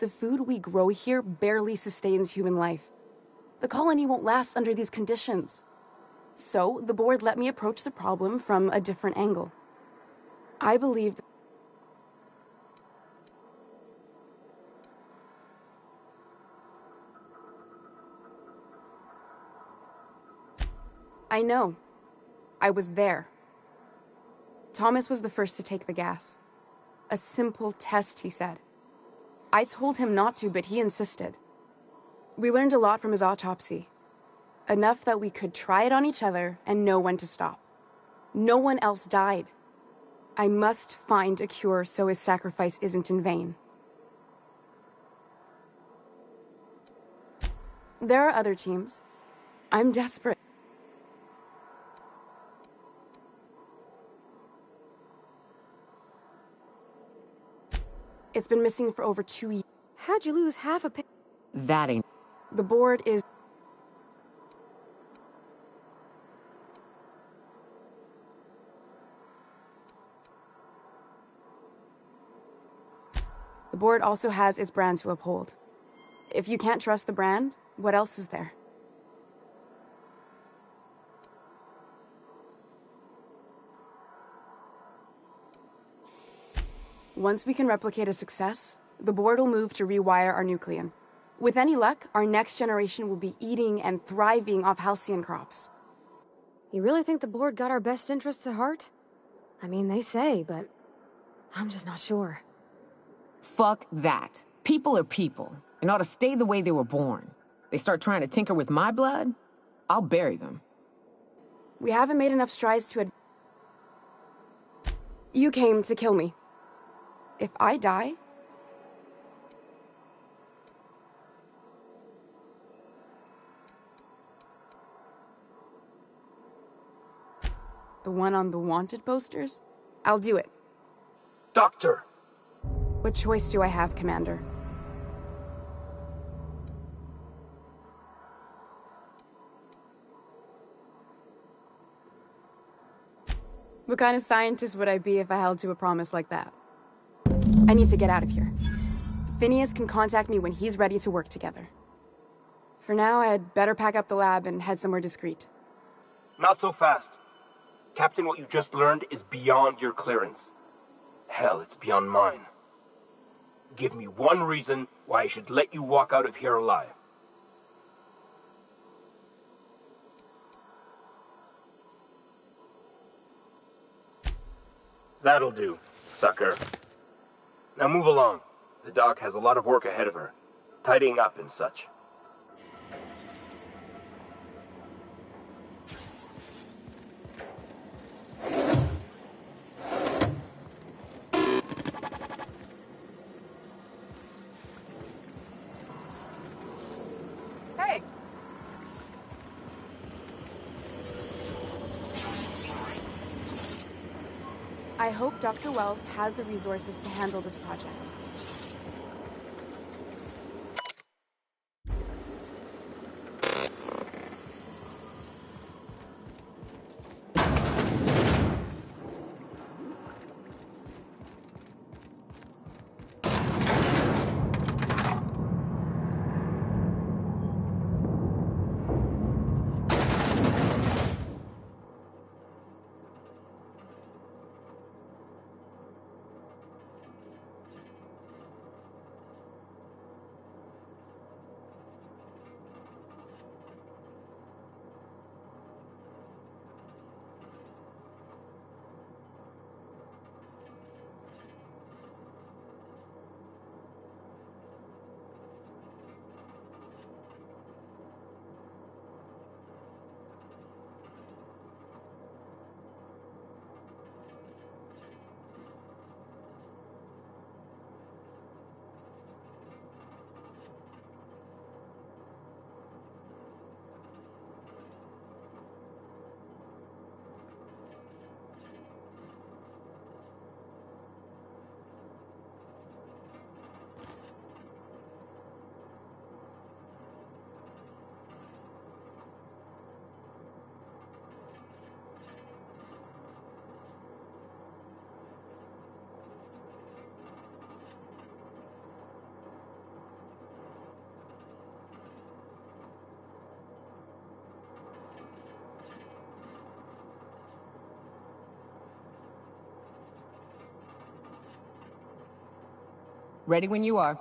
The food we grow here barely sustains human life. The colony won't last under these conditions. So, the board let me approach the problem from a different angle. I believed... I know. I was there. Thomas was the first to take the gas. A simple test, he said. I told him not to, but he insisted. We learned a lot from his autopsy. Enough that we could try it on each other and know when to stop. No one else died. I must find a cure so his sacrifice isn't in vain. There are other teams. I'm desperate. It's been missing for over 2 years.
How'd you lose half a
That ain't...
The board is... The board also has its brand to uphold. If you can't trust the brand, what else is there? Once we can replicate a success, the board will move to rewire our nucleon. With any luck, our next generation will be eating and thriving off halcyon crops.
You really think the board got our best interests at heart? I mean, they say, but I'm just not sure.
Fuck that. People are people, and ought to stay the way they were born. They start trying to tinker with my blood, I'll bury them.
We haven't made enough strides to You came to kill me. If I die... The one on the wanted posters? I'll do it.
Doctor!
What choice do I have, Commander? What kind of scientist would I be if I held to a promise like that? I need to get out of here. Phineas can contact me when he's ready to work together. For now, I had better pack up the lab and head somewhere discreet.
Not so fast. Captain, what you just learned is beyond your clearance. Hell, it's beyond mine. Give me one reason why I should let you walk out of here alive. That'll do, sucker. Now move along. The doc has a lot of work ahead of her, tidying up and such.
I hope Dr. Wells has the resources to handle this project.
Ready when you are.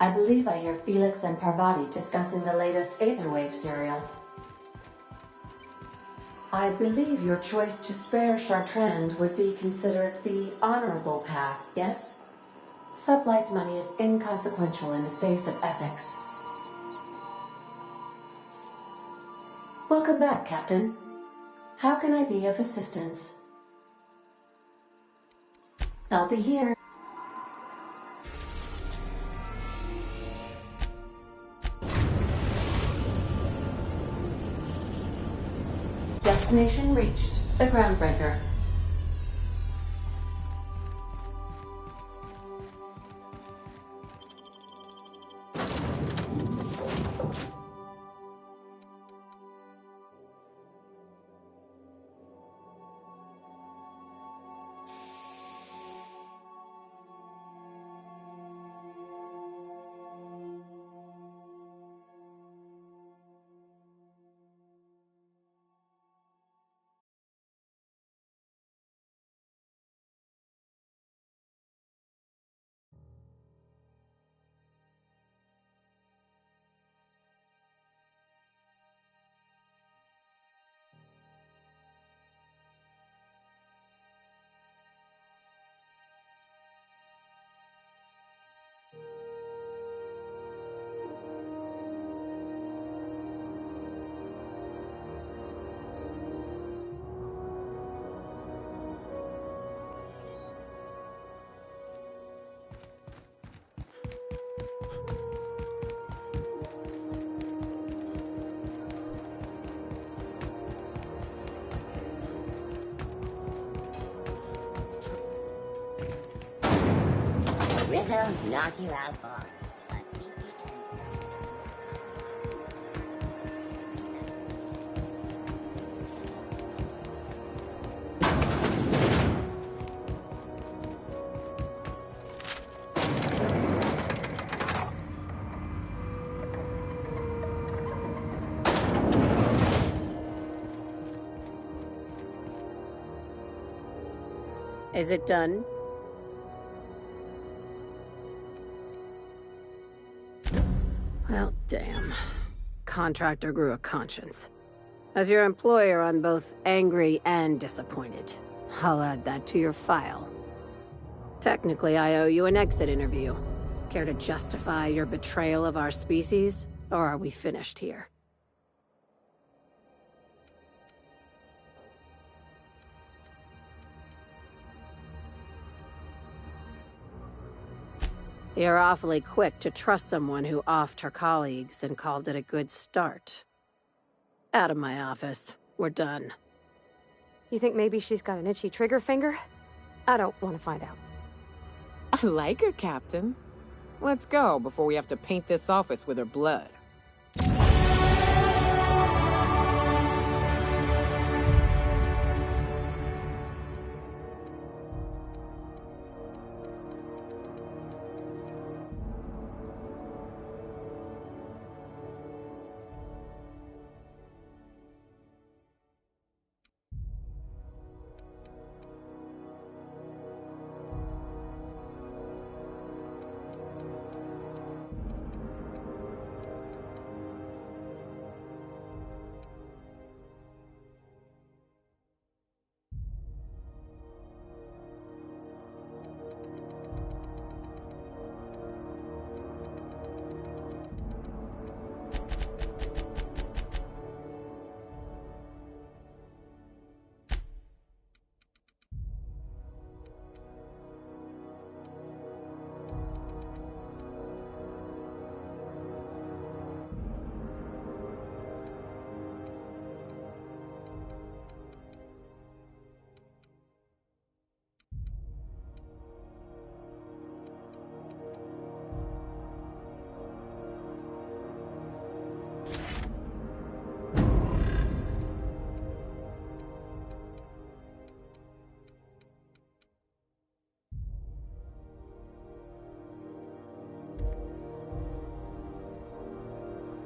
I believe I hear Felix and Parvati discussing the latest Aetherwave serial. I believe your choice to spare Chartrand would be considered the honorable path, yes? Sublight's money is inconsequential in the face of ethics. Welcome back, Captain. How can I be of assistance? I'll be here. Destination reached. The Groundbreaker.
Rhythms knock you out hard.
Is it done? Well, damn. Contractor grew a conscience. As your employer, I'm both angry and disappointed. I'll add that to your file. Technically, I owe you an exit interview. Care to justify your betrayal of our species, or are we finished here? You're awfully quick to trust someone who offed her colleagues and called it a good start. Out of my office. We're done.
You think maybe she's got an itchy trigger finger? I don't want to find out.
I like her, Captain. Let's go before we have to paint this office with her blood.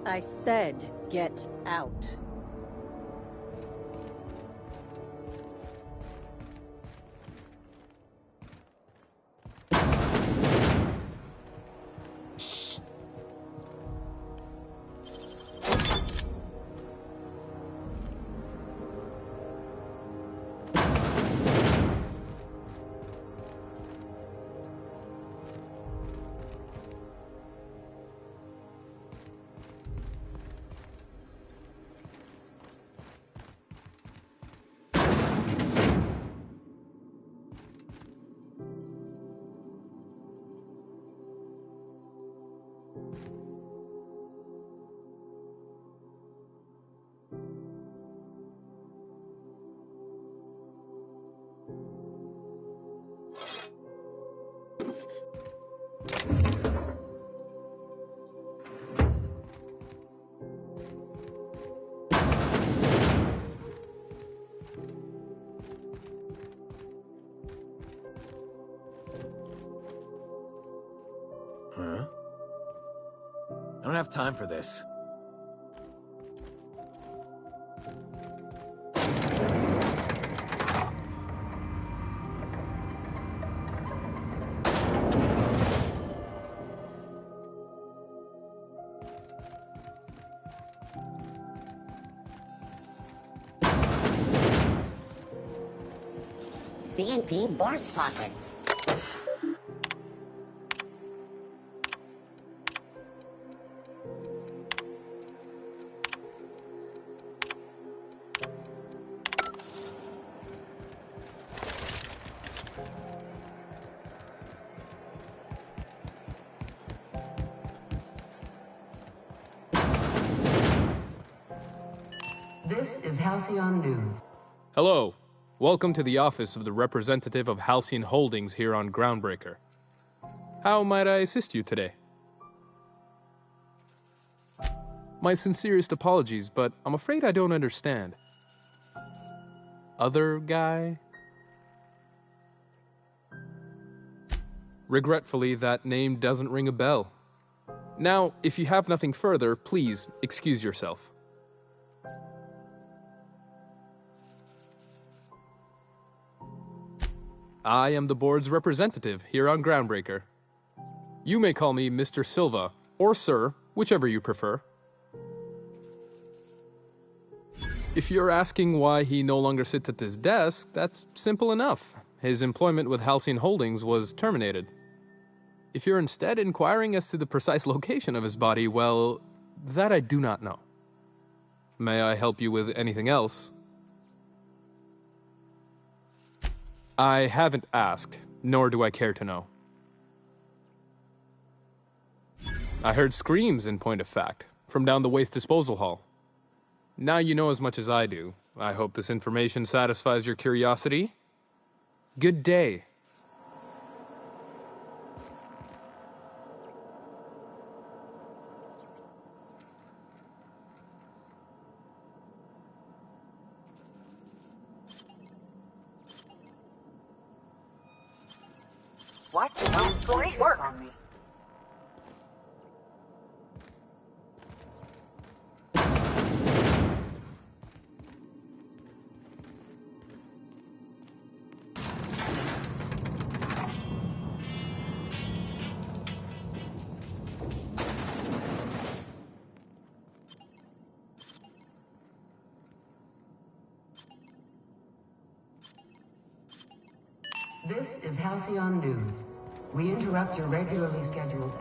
I said, get out.
I don't have time for this.
CNP Boris Pocket.
This is Halcyon News.
Hello. Welcome to the office of the representative of Halcyon Holdings here on Groundbreaker. How might I assist you today? My sincerest apologies, but I'm afraid I don't understand. Other guy? Regretfully, that name doesn't ring a bell. Now, if you have nothing further, please excuse yourself. I am the board's representative here on Groundbreaker. You may call me Mr. Silva, or Sir, whichever you prefer. If you're asking why he no longer sits at this desk, that's simple enough. His employment with Halcyon Holdings was terminated. If you're instead inquiring as to the precise location of his body, well, that I do not know. May I help you with anything else? I haven't asked, nor do I care to know. I heard screams, in point of fact, from down the waste disposal hall. Now you know as much as I do. I hope this information satisfies your curiosity. Good day.
What? Great work on me.
This is Halcyon News. We interrupt your regularly scheduled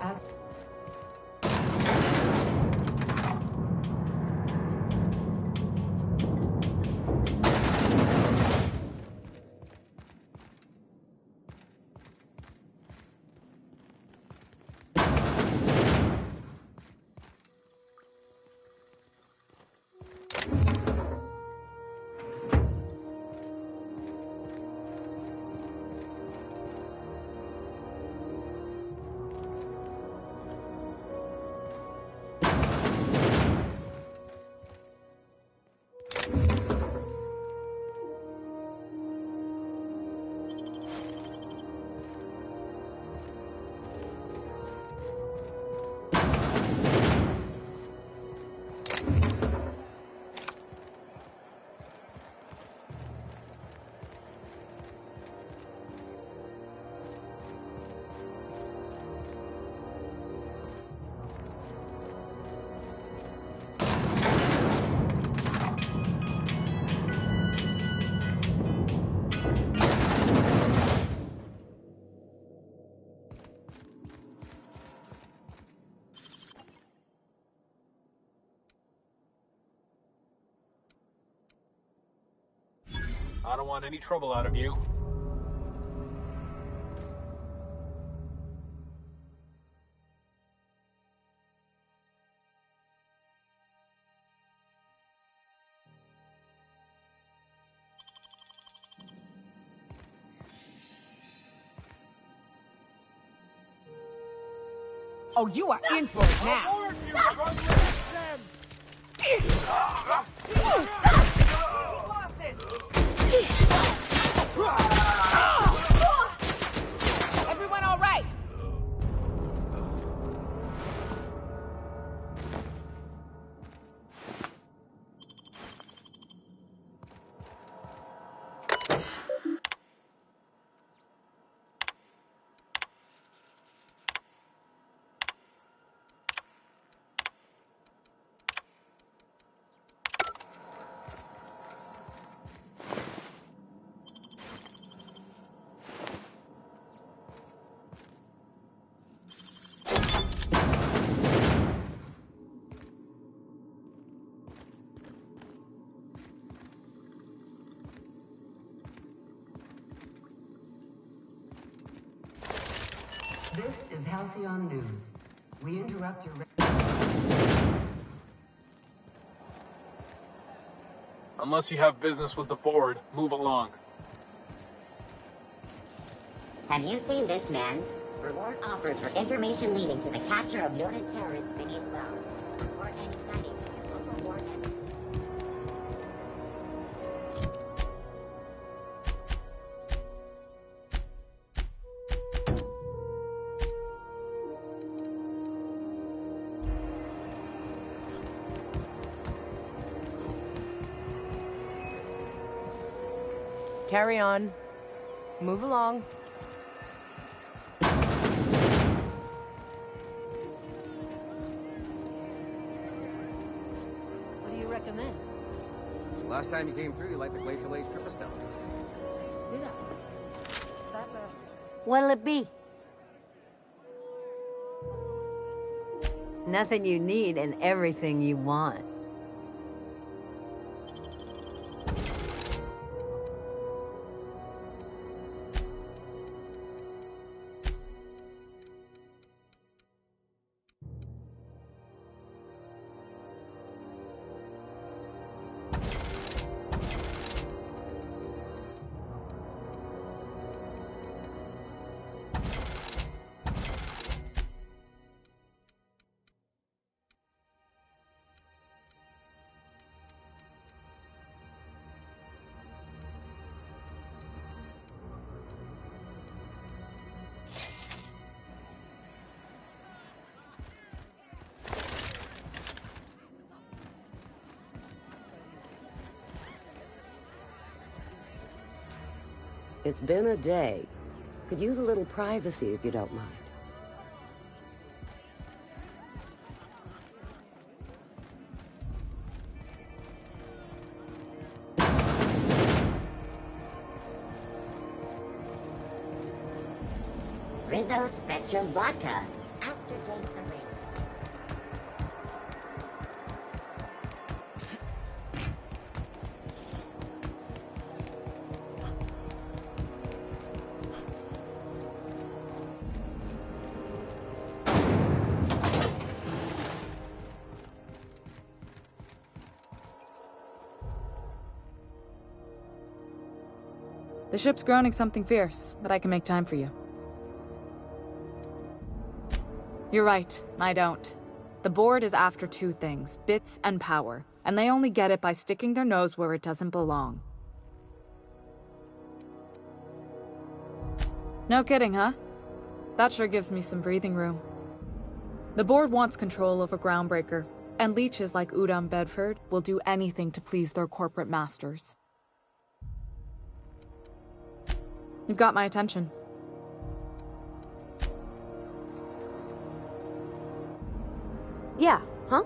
I don't want any trouble out of you.
Oh, you are in for it now. Everyone all right?
This is Halcyon News. We interrupt your...
Unless you have business with the board, move along.
Have you seen this man? Reward offered for information leading to the capture of noted terrorist Vinny's Wells. Report any sightings to your local ward embassy.
Carry on. Move along. What do you recommend?
Last time you came through, you liked the Glacial Age Tripostone.
Did I? That last...
What'll it be? Nothing you need and everything you want.
It's been a day. Could use a little privacy if you don't mind.
Rizzo Spectrum Vodka. Aftertaste available.
The ship's groaning something fierce, but I can make time for you. You're right, I don't. The board is after two things, bits and power, and they only get it by sticking their nose where it doesn't belong. No kidding, huh? That sure gives me some breathing room. The board wants control over Groundbreaker, and leeches like Udom Bedford will do anything to please their corporate masters. You've got my attention.
Yeah, huh?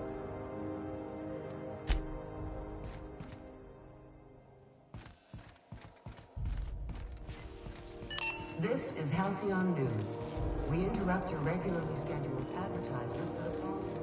This is Halcyon News. We interrupt your regularly scheduled advertisement for the following.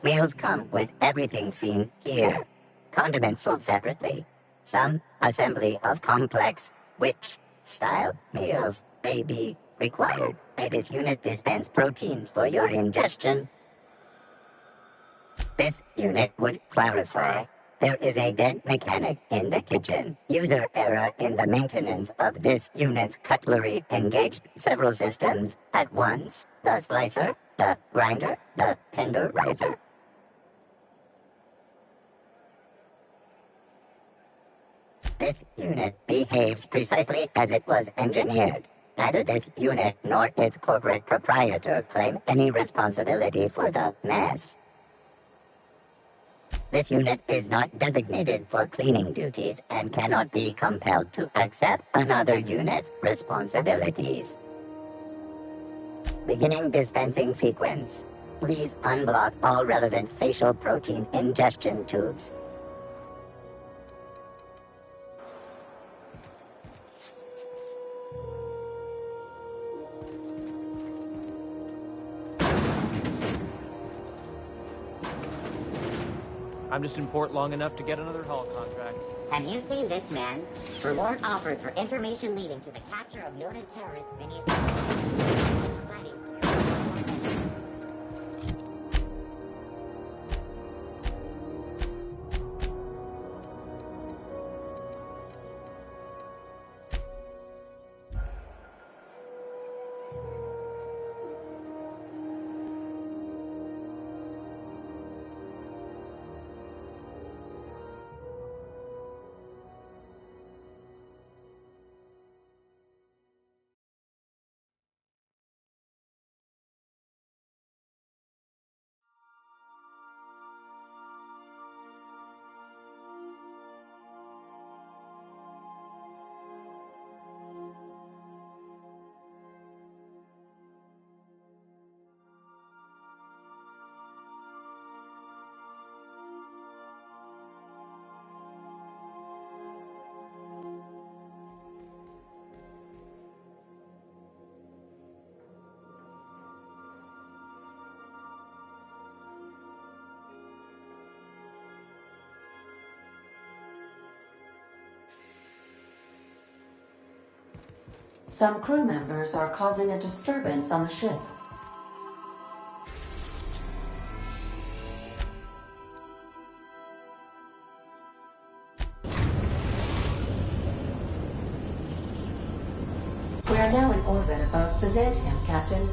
Meals come with everything seen here. Condiments sold separately. Some assembly of complex witch-style meals may be required. May this unit dispense proteins for your ingestion? This unit would clarify. There is a dead mechanic in the kitchen. User error in the maintenance of this unit's cutlery engaged several systems at once. The slicer, the grinder, the tenderizer. This unit behaves precisely as it was engineered. Neither this unit nor its corporate proprietor claim any responsibility for the mess. This unit is not designated for cleaning duties and cannot be compelled to accept another unit's responsibilities. Beginning dispensing sequence. Please unblock all relevant facial protein ingestion tubes.
I'm just in port long enough to get another hull contract.
Have you seen this man? Reward offered for information leading to the capture of noted terrorist beneath
Some crew members are causing a disturbance on the ship. We are now in orbit above Byzantium, Captain.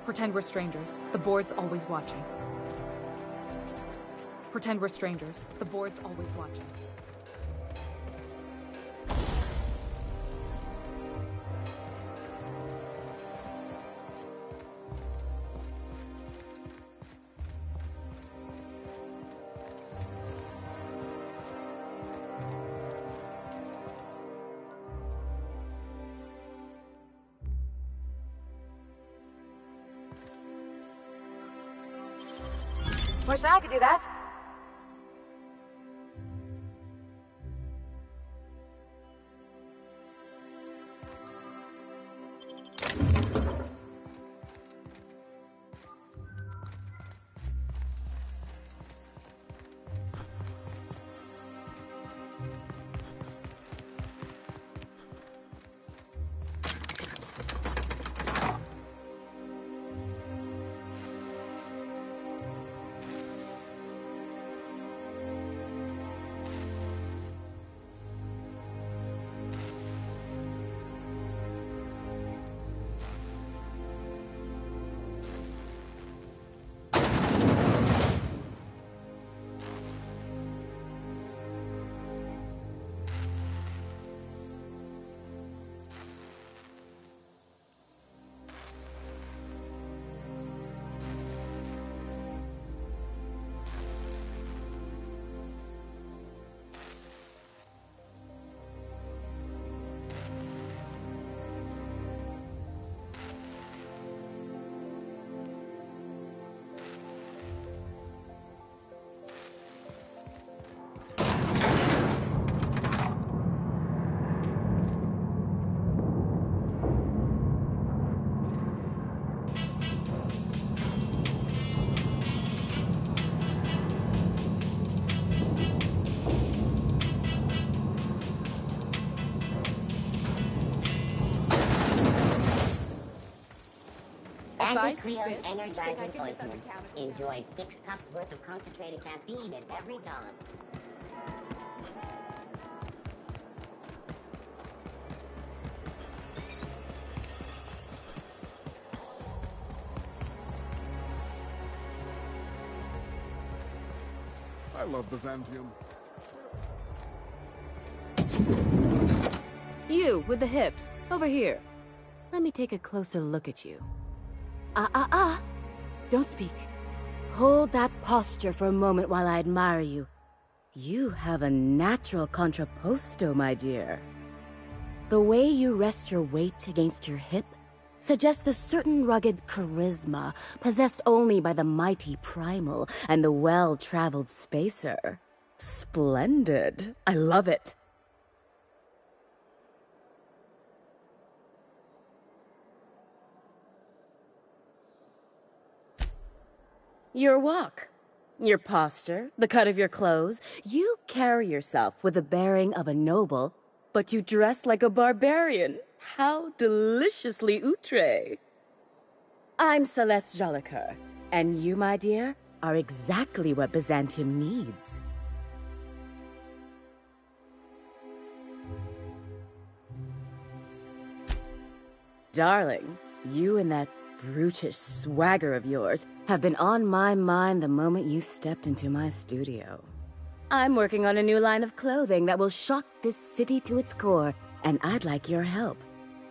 Pretend we're strangers. The board's always watching. Pretend we're strangers. The board's always watching.
Wish I could do that.
Anti-Creon Energizing Ointment. Enjoy 6 cups worth of concentrated caffeine in every dawn.
I love Byzantium.
You, with the hips, over here. Let me take a closer look at you. Don't speak. Hold that posture for a moment while I admire you. You have a natural contrapposto, my dear. The way you rest your weight against your hip suggests a certain rugged charisma possessed only by the mighty primal and the well-traveled spacer. Splendid. I love it. Your walk, your posture, the cut of your clothes, you carry yourself with the bearing of a noble, but you dress like a barbarian. How deliciously outre. I'm Celeste Jolicoeur, and you, my dear, are exactly what Byzantium needs. Darling, you and that brutish swagger of yours have been on my mind the moment you stepped into my studio. I'm working on a new line of clothing that will shock this city to its core, and I'd like your help.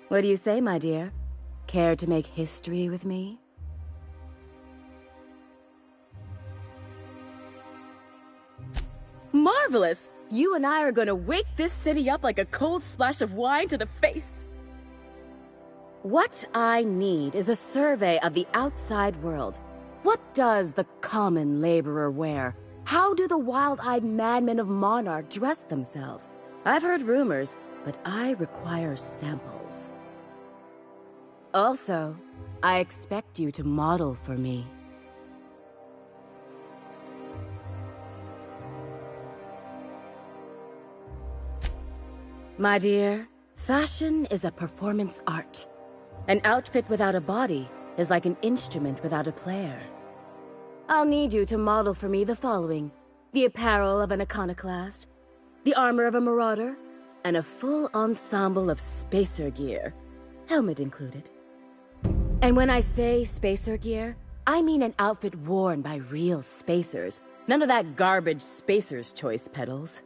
What do you say, my dear? Care to make history with me? Marvelous! You and I are gonna wake this city up like a cold splash of wine to the face. What I need is a survey of the outside world. What does the common laborer wear? How do the wild-eyed madmen of Monarch dress themselves? I've heard rumors, but I require samples. Also, I expect you to model for me. My dear, fashion is a performance art. An outfit without a body is like an instrument without a player. I'll need you to model for me the following: the apparel of an iconoclast, the armor of a marauder, and a full ensemble of spacer gear, helmet included. And when I say spacer gear, I mean an outfit worn by real spacers, none of that garbage Spacer's Choice pedals.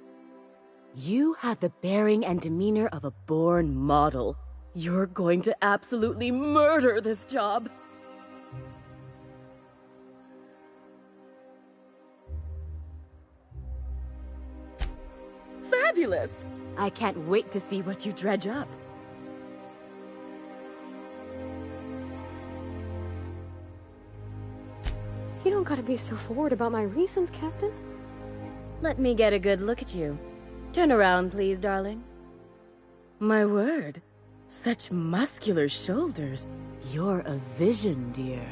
You have the bearing and demeanor of a born model. You're going to absolutely murder this job. Fabulous! I can't wait to see what you dredge up.
You don't gotta be so forward about my reasons, Captain.
Let me get a good look at you. Turn around, please, darling. My word. Such muscular shoulders. You're a vision, dear.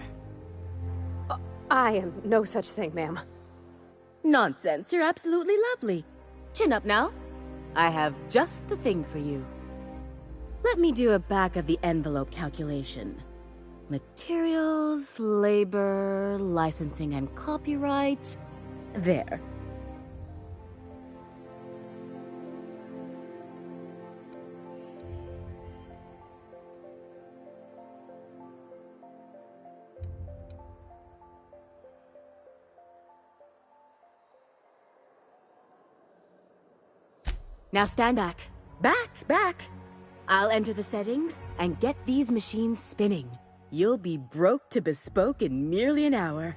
I am no such thing, ma'am.
Nonsense. You're absolutely lovely. Chin up now. I have just the thing for you. Let me do a back-of-the-envelope calculation. Materials, labor, licensing and copyright. There. Now stand back. Back! I'll enter the settings and get these machines spinning. You'll be broke to bespoke in merely an hour.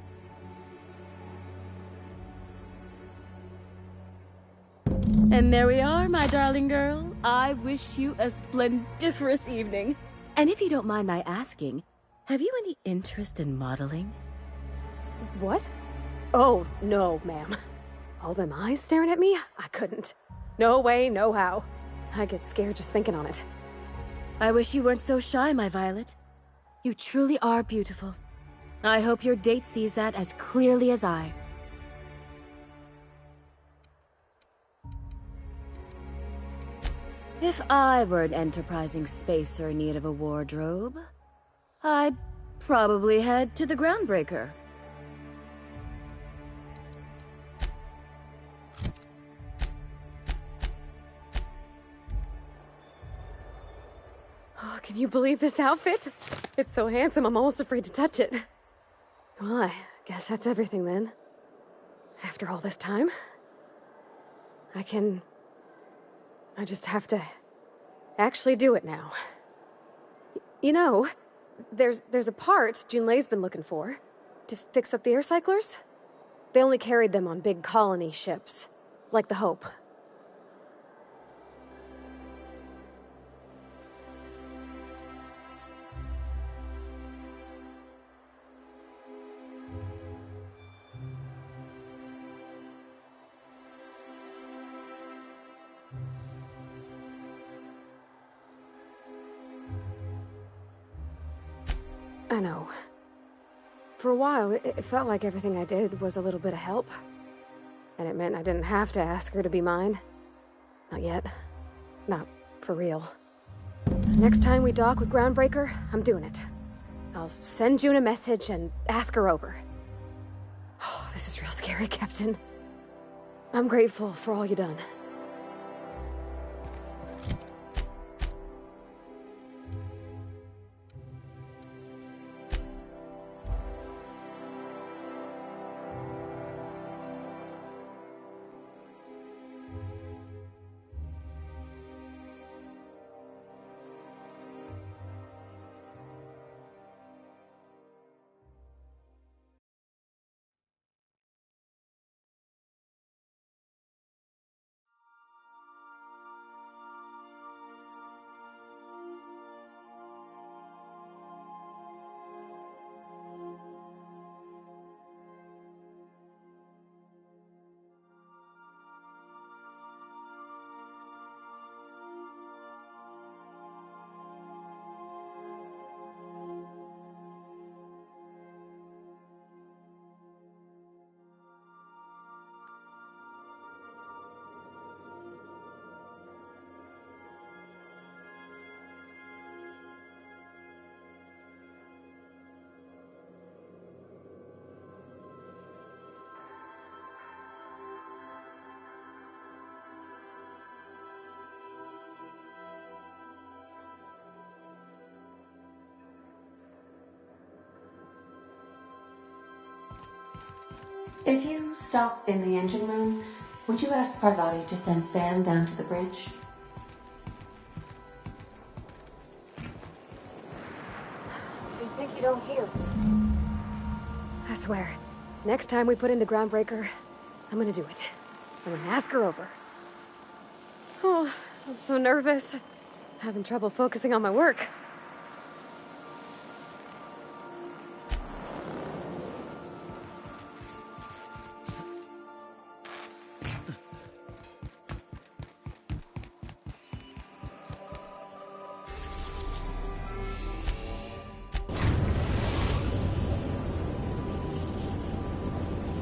And there we are, my darling girl. I wish you a splendiferous evening. And if you don't mind my asking, have you any interest in modeling?
What? Oh, no, ma'am. All them eyes staring at me? I couldn't. No way, no how. I get scared just thinking on it.
I wish you weren't so shy, my Violet. You truly are beautiful. I hope your date sees that as clearly as I. If I were an enterprising spacer in need of a wardrobe, I'd Probably head to the Groundbreaker.
Oh, can you believe this outfit? It's so handsome, I'm almost afraid to touch it. Well, I guess that's everything then. After all this time, I just have to actually do it now. You know, there's a part Junlei's been looking for to fix up the air cyclers. They only carried them on big colony ships, like the Hope. I know. For a while, it felt like everything I did was a little bit of help. And it meant I didn't have to ask her to be mine. Not yet. Not for real. Next time we dock with Groundbreaker, I'm doing it. I'll send June a message and ask her over. Oh, this is real scary, Captain. I'm grateful for all you done.
If you stop in the engine room, would you ask Parvati to send Sam down to the bridge?
You think you don't hear? I swear, next time we put into Groundbreaker, I'm gonna do it. I'm gonna ask her over. Oh, I'm so nervous. Having trouble focusing on my work.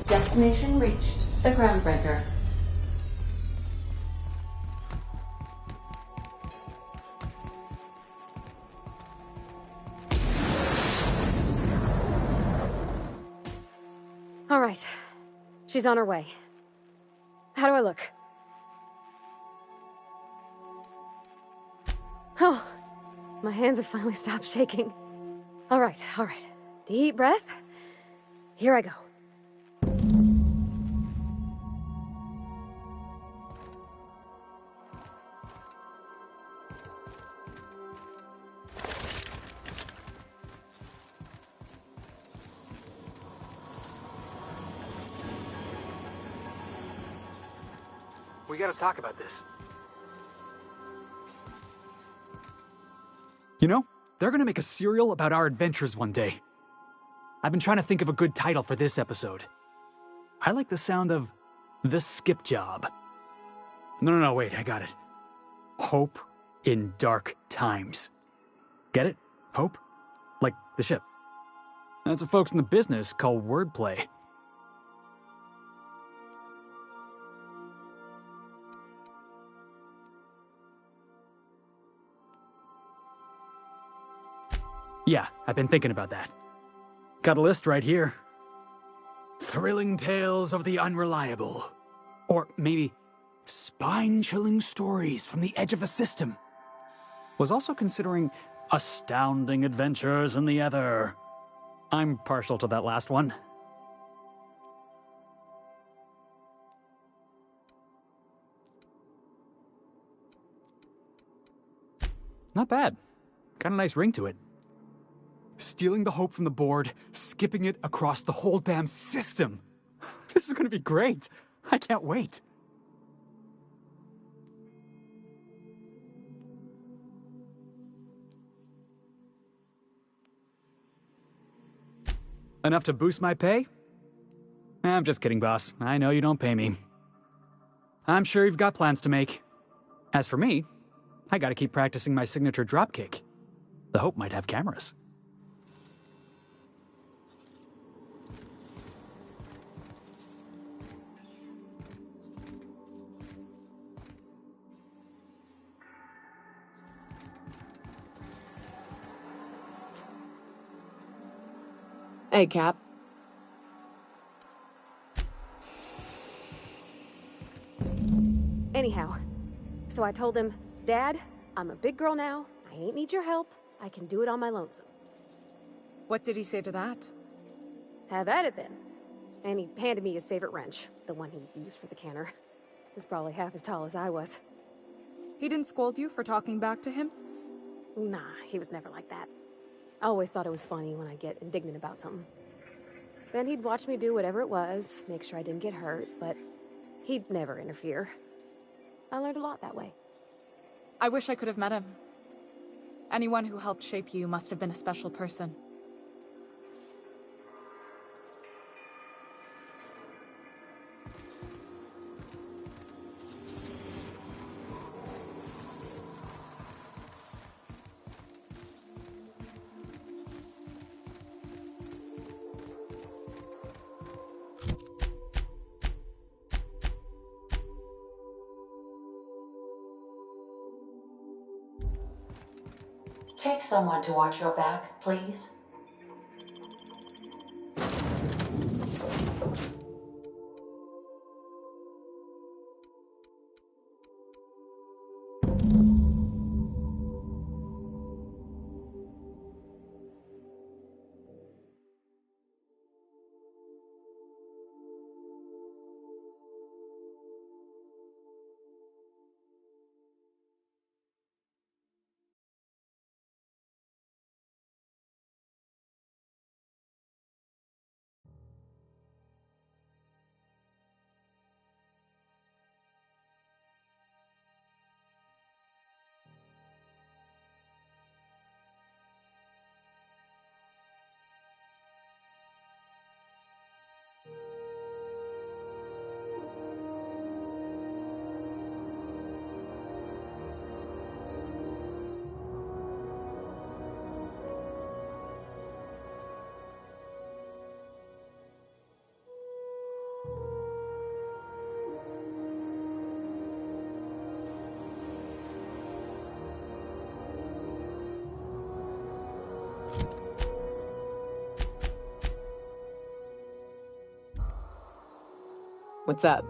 Destination reached. The Groundbreaker.
All right. She's on her way. How do I look? Oh, my hands have finally stopped shaking. All right, all right. Deep breath. Here I go.
We gotta talk about this.
You know, they're gonna make a serial about our adventures one day. I've been trying to think of a good title for this episode. I like the sound of The Skip Job. No, wait, I got it. Hope in Dark Times. Get it? Hope? Like the ship. That's what folks in the business call wordplay. Yeah, I've been thinking about that. Got a list right here. Thrilling tales of the unreliable. Or maybe spine-chilling stories from the edge of the system. Was also considering astounding adventures in the ether. I'm partial to that last one. Not bad. Got a nice ring to it. Stealing the hope from the board, skipping it across the whole damn system. This is gonna be great. I can't wait. Enough to boost my pay? I'm just kidding, boss. I know you don't pay me. I'm sure you've got plans to make. As for me, I gotta keep practicing my signature dropkick. The Hope might have cameras.
Hey, Cap.
Anyhow, so I told him, Dad, I'm a big girl now. I ain't need your help. I can do it on my lonesome.
What did he say to that?
Have at it then. And he handed me his favorite wrench, the one he used for the canner. He was probably half as tall as I was.
He didn't scold you for talking back to him?
Nah, he was never like that. I always thought it was funny when I get indignant about something. Then he'd watch me do whatever it was, make sure I didn't get hurt, but he'd never interfere. I learned a lot that way.
I wish I could have met him. Anyone who helped shape you must have been a special person.
Take someone to watch your back, please.
What's up?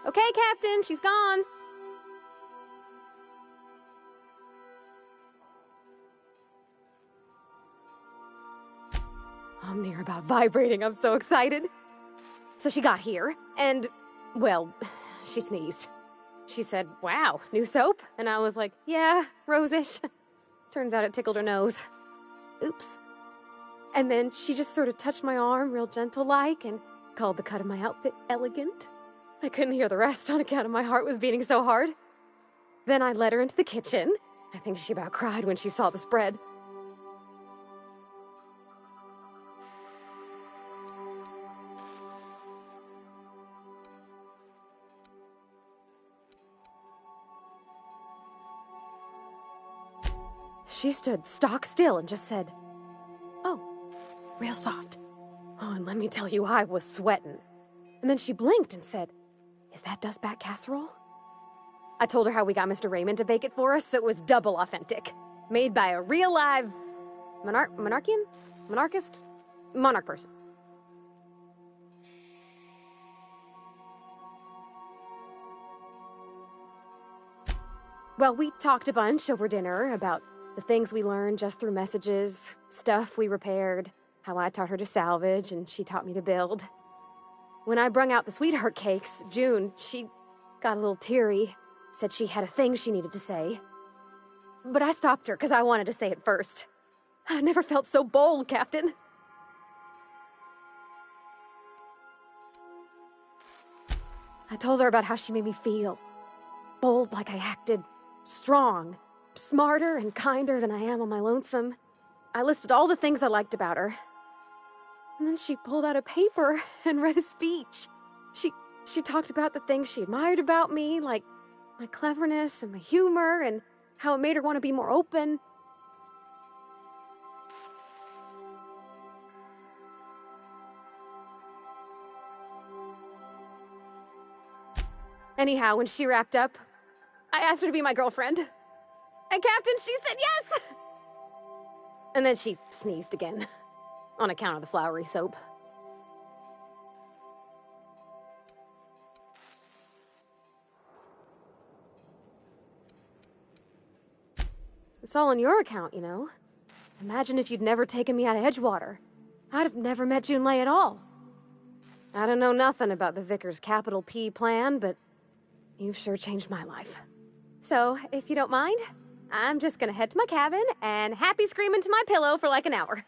Okay, Captain, she's gone. I'm near about vibrating. I'm so excited. So she got here, and, well, she sneezed. She said, "Wow, new soap?" And I was like, "Yeah, rose-ish." Turns out it tickled her nose. Oops. And then she just sort of touched my arm real gentle-like and called the cut of my outfit elegant. I couldn't hear the rest on account of my heart was beating so hard. Then I led her into the kitchen. I think she about cried when she saw the spread. She stood stock still and just said, "Oh, real soft." Oh, and let me tell you, I was sweating. And then she blinked and said, "Is that dustback casserole?" I told her how we got Mr. Raymond to bake it for us, so it was double authentic. Made by a real live monarch person. Well, we talked a bunch over dinner about the things we learned just through messages, stuff we repaired, how I taught her to salvage and she taught me to build. When I brung out the sweetheart cakes, June, she got a little teary, said she had a thing she needed to say. But I stopped her because I wanted to say it first. I never felt so bold, Captain. I told her about how she made me feel. Bold like I acted, strong, smarter and kinder than I am on my lonesome. I listed all the things I liked about her. And then she pulled out a paper and read a speech. She talked about the things she admired about me, like my cleverness and my humor, and how it made her want to be more open. Anyhow, when she wrapped up, I asked her to be my girlfriend. And Captain, she said yes! And then she sneezed again, on account of the flowery soap. It's all on your account, you know. Imagine if you'd never taken me out of Edgewater. I'd have never met Junlei at all. I don't know nothing about the Vickers capital P plan, but you've sure changed my life. So, if you don't mind, I'm just gonna head to my cabin and happy scream into my pillow for like an hour.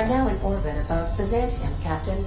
are now in orbit above Byzantium, Captain.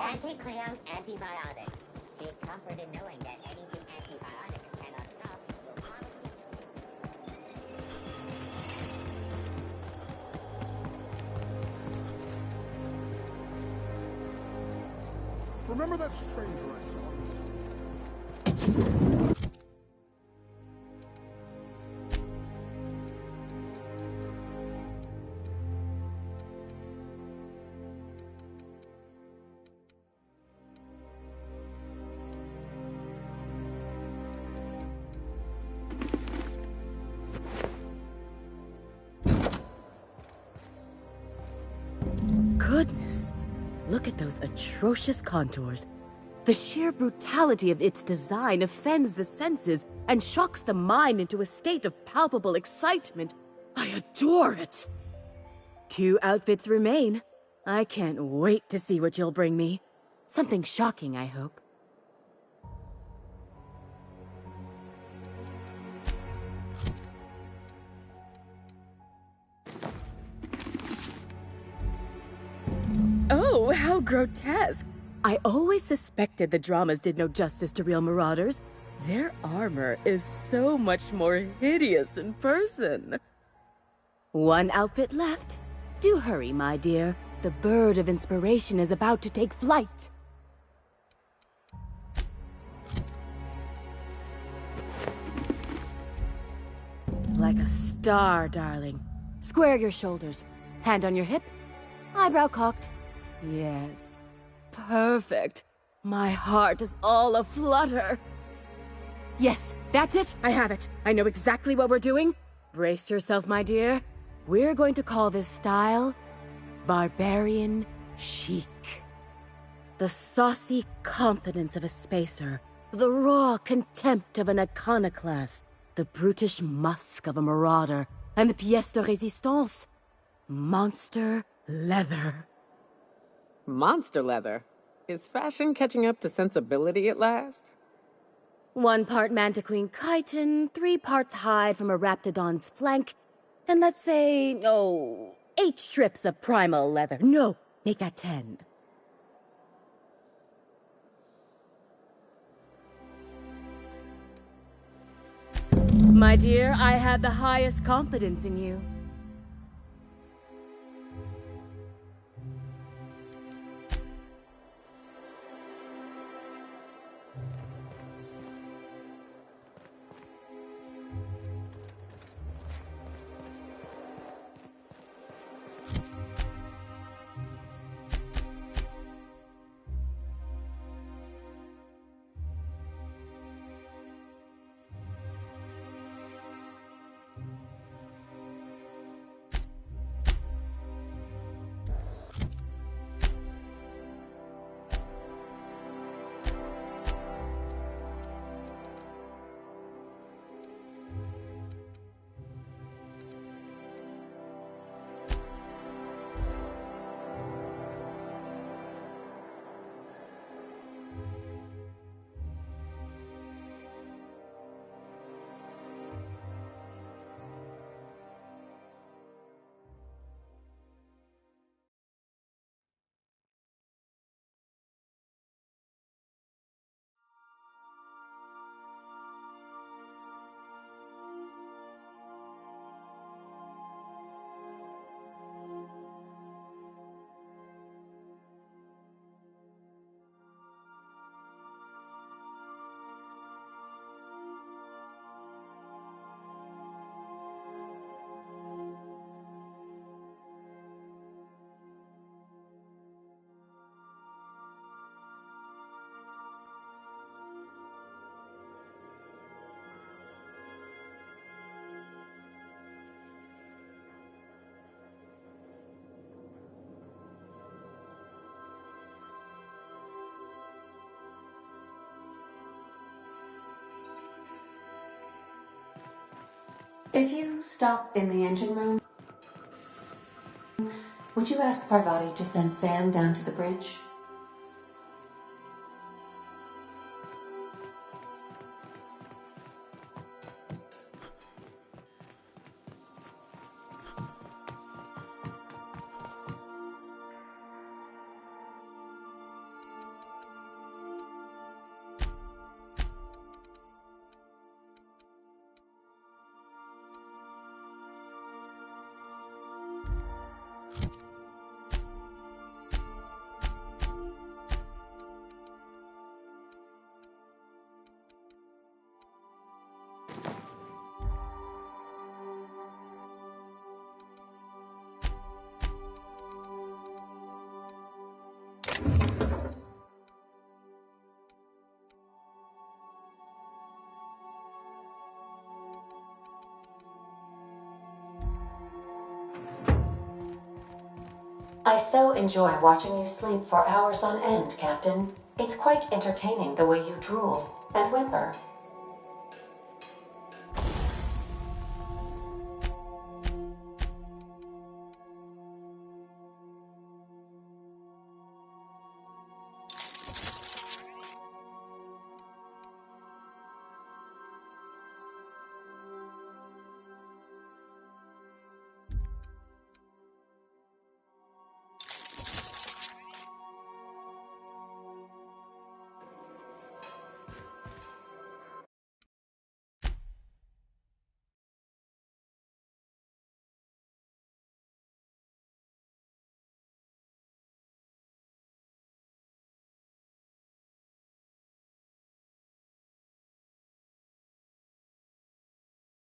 Anti-Cleo's antibiotics. Take comfort in knowing that anything antibiotics cannot stop will probably
Remember that stranger I saw?
Goodness, look at those atrocious contours. The sheer brutality of its design offends the senses and shocks the mind into a state of palpable excitement. I adore it! 2 outfits remain. I can't wait to see what you'll bring me. Something shocking, I hope. Oh, how grotesque! I always suspected the dramas did no justice to real marauders. Their armor is so much more hideous in person. 1 outfit left. Do hurry, my dear. The bird of inspiration is about to take flight. Like a star, darling. Square your shoulders. Hand on your hip. Eyebrow cocked. Yes. Perfect. My heart is all aflutter. Yes, that's it. I have it. I know exactly what we're doing. Brace yourself, my dear. We're going to call this style Barbarian Chic. The saucy confidence of a spacer, the raw contempt of an iconoclast, the brutish musk of a marauder, and the pièce de résistance, monster leather.
Monster leather? Is fashion catching up to sensibility at last?
1 part Mantiqueen chitin, 3 parts hide from a raptidon's flank, and let's say, 8 strips of primal leather. No, make that 10. My dear, I have the highest confidence in you.
If you stop in the engine room, would you ask Parvati to send Sam down to the bridge? I so enjoy watching you sleep for hours on end, Captain. It's quite entertaining the way you drool and whimper.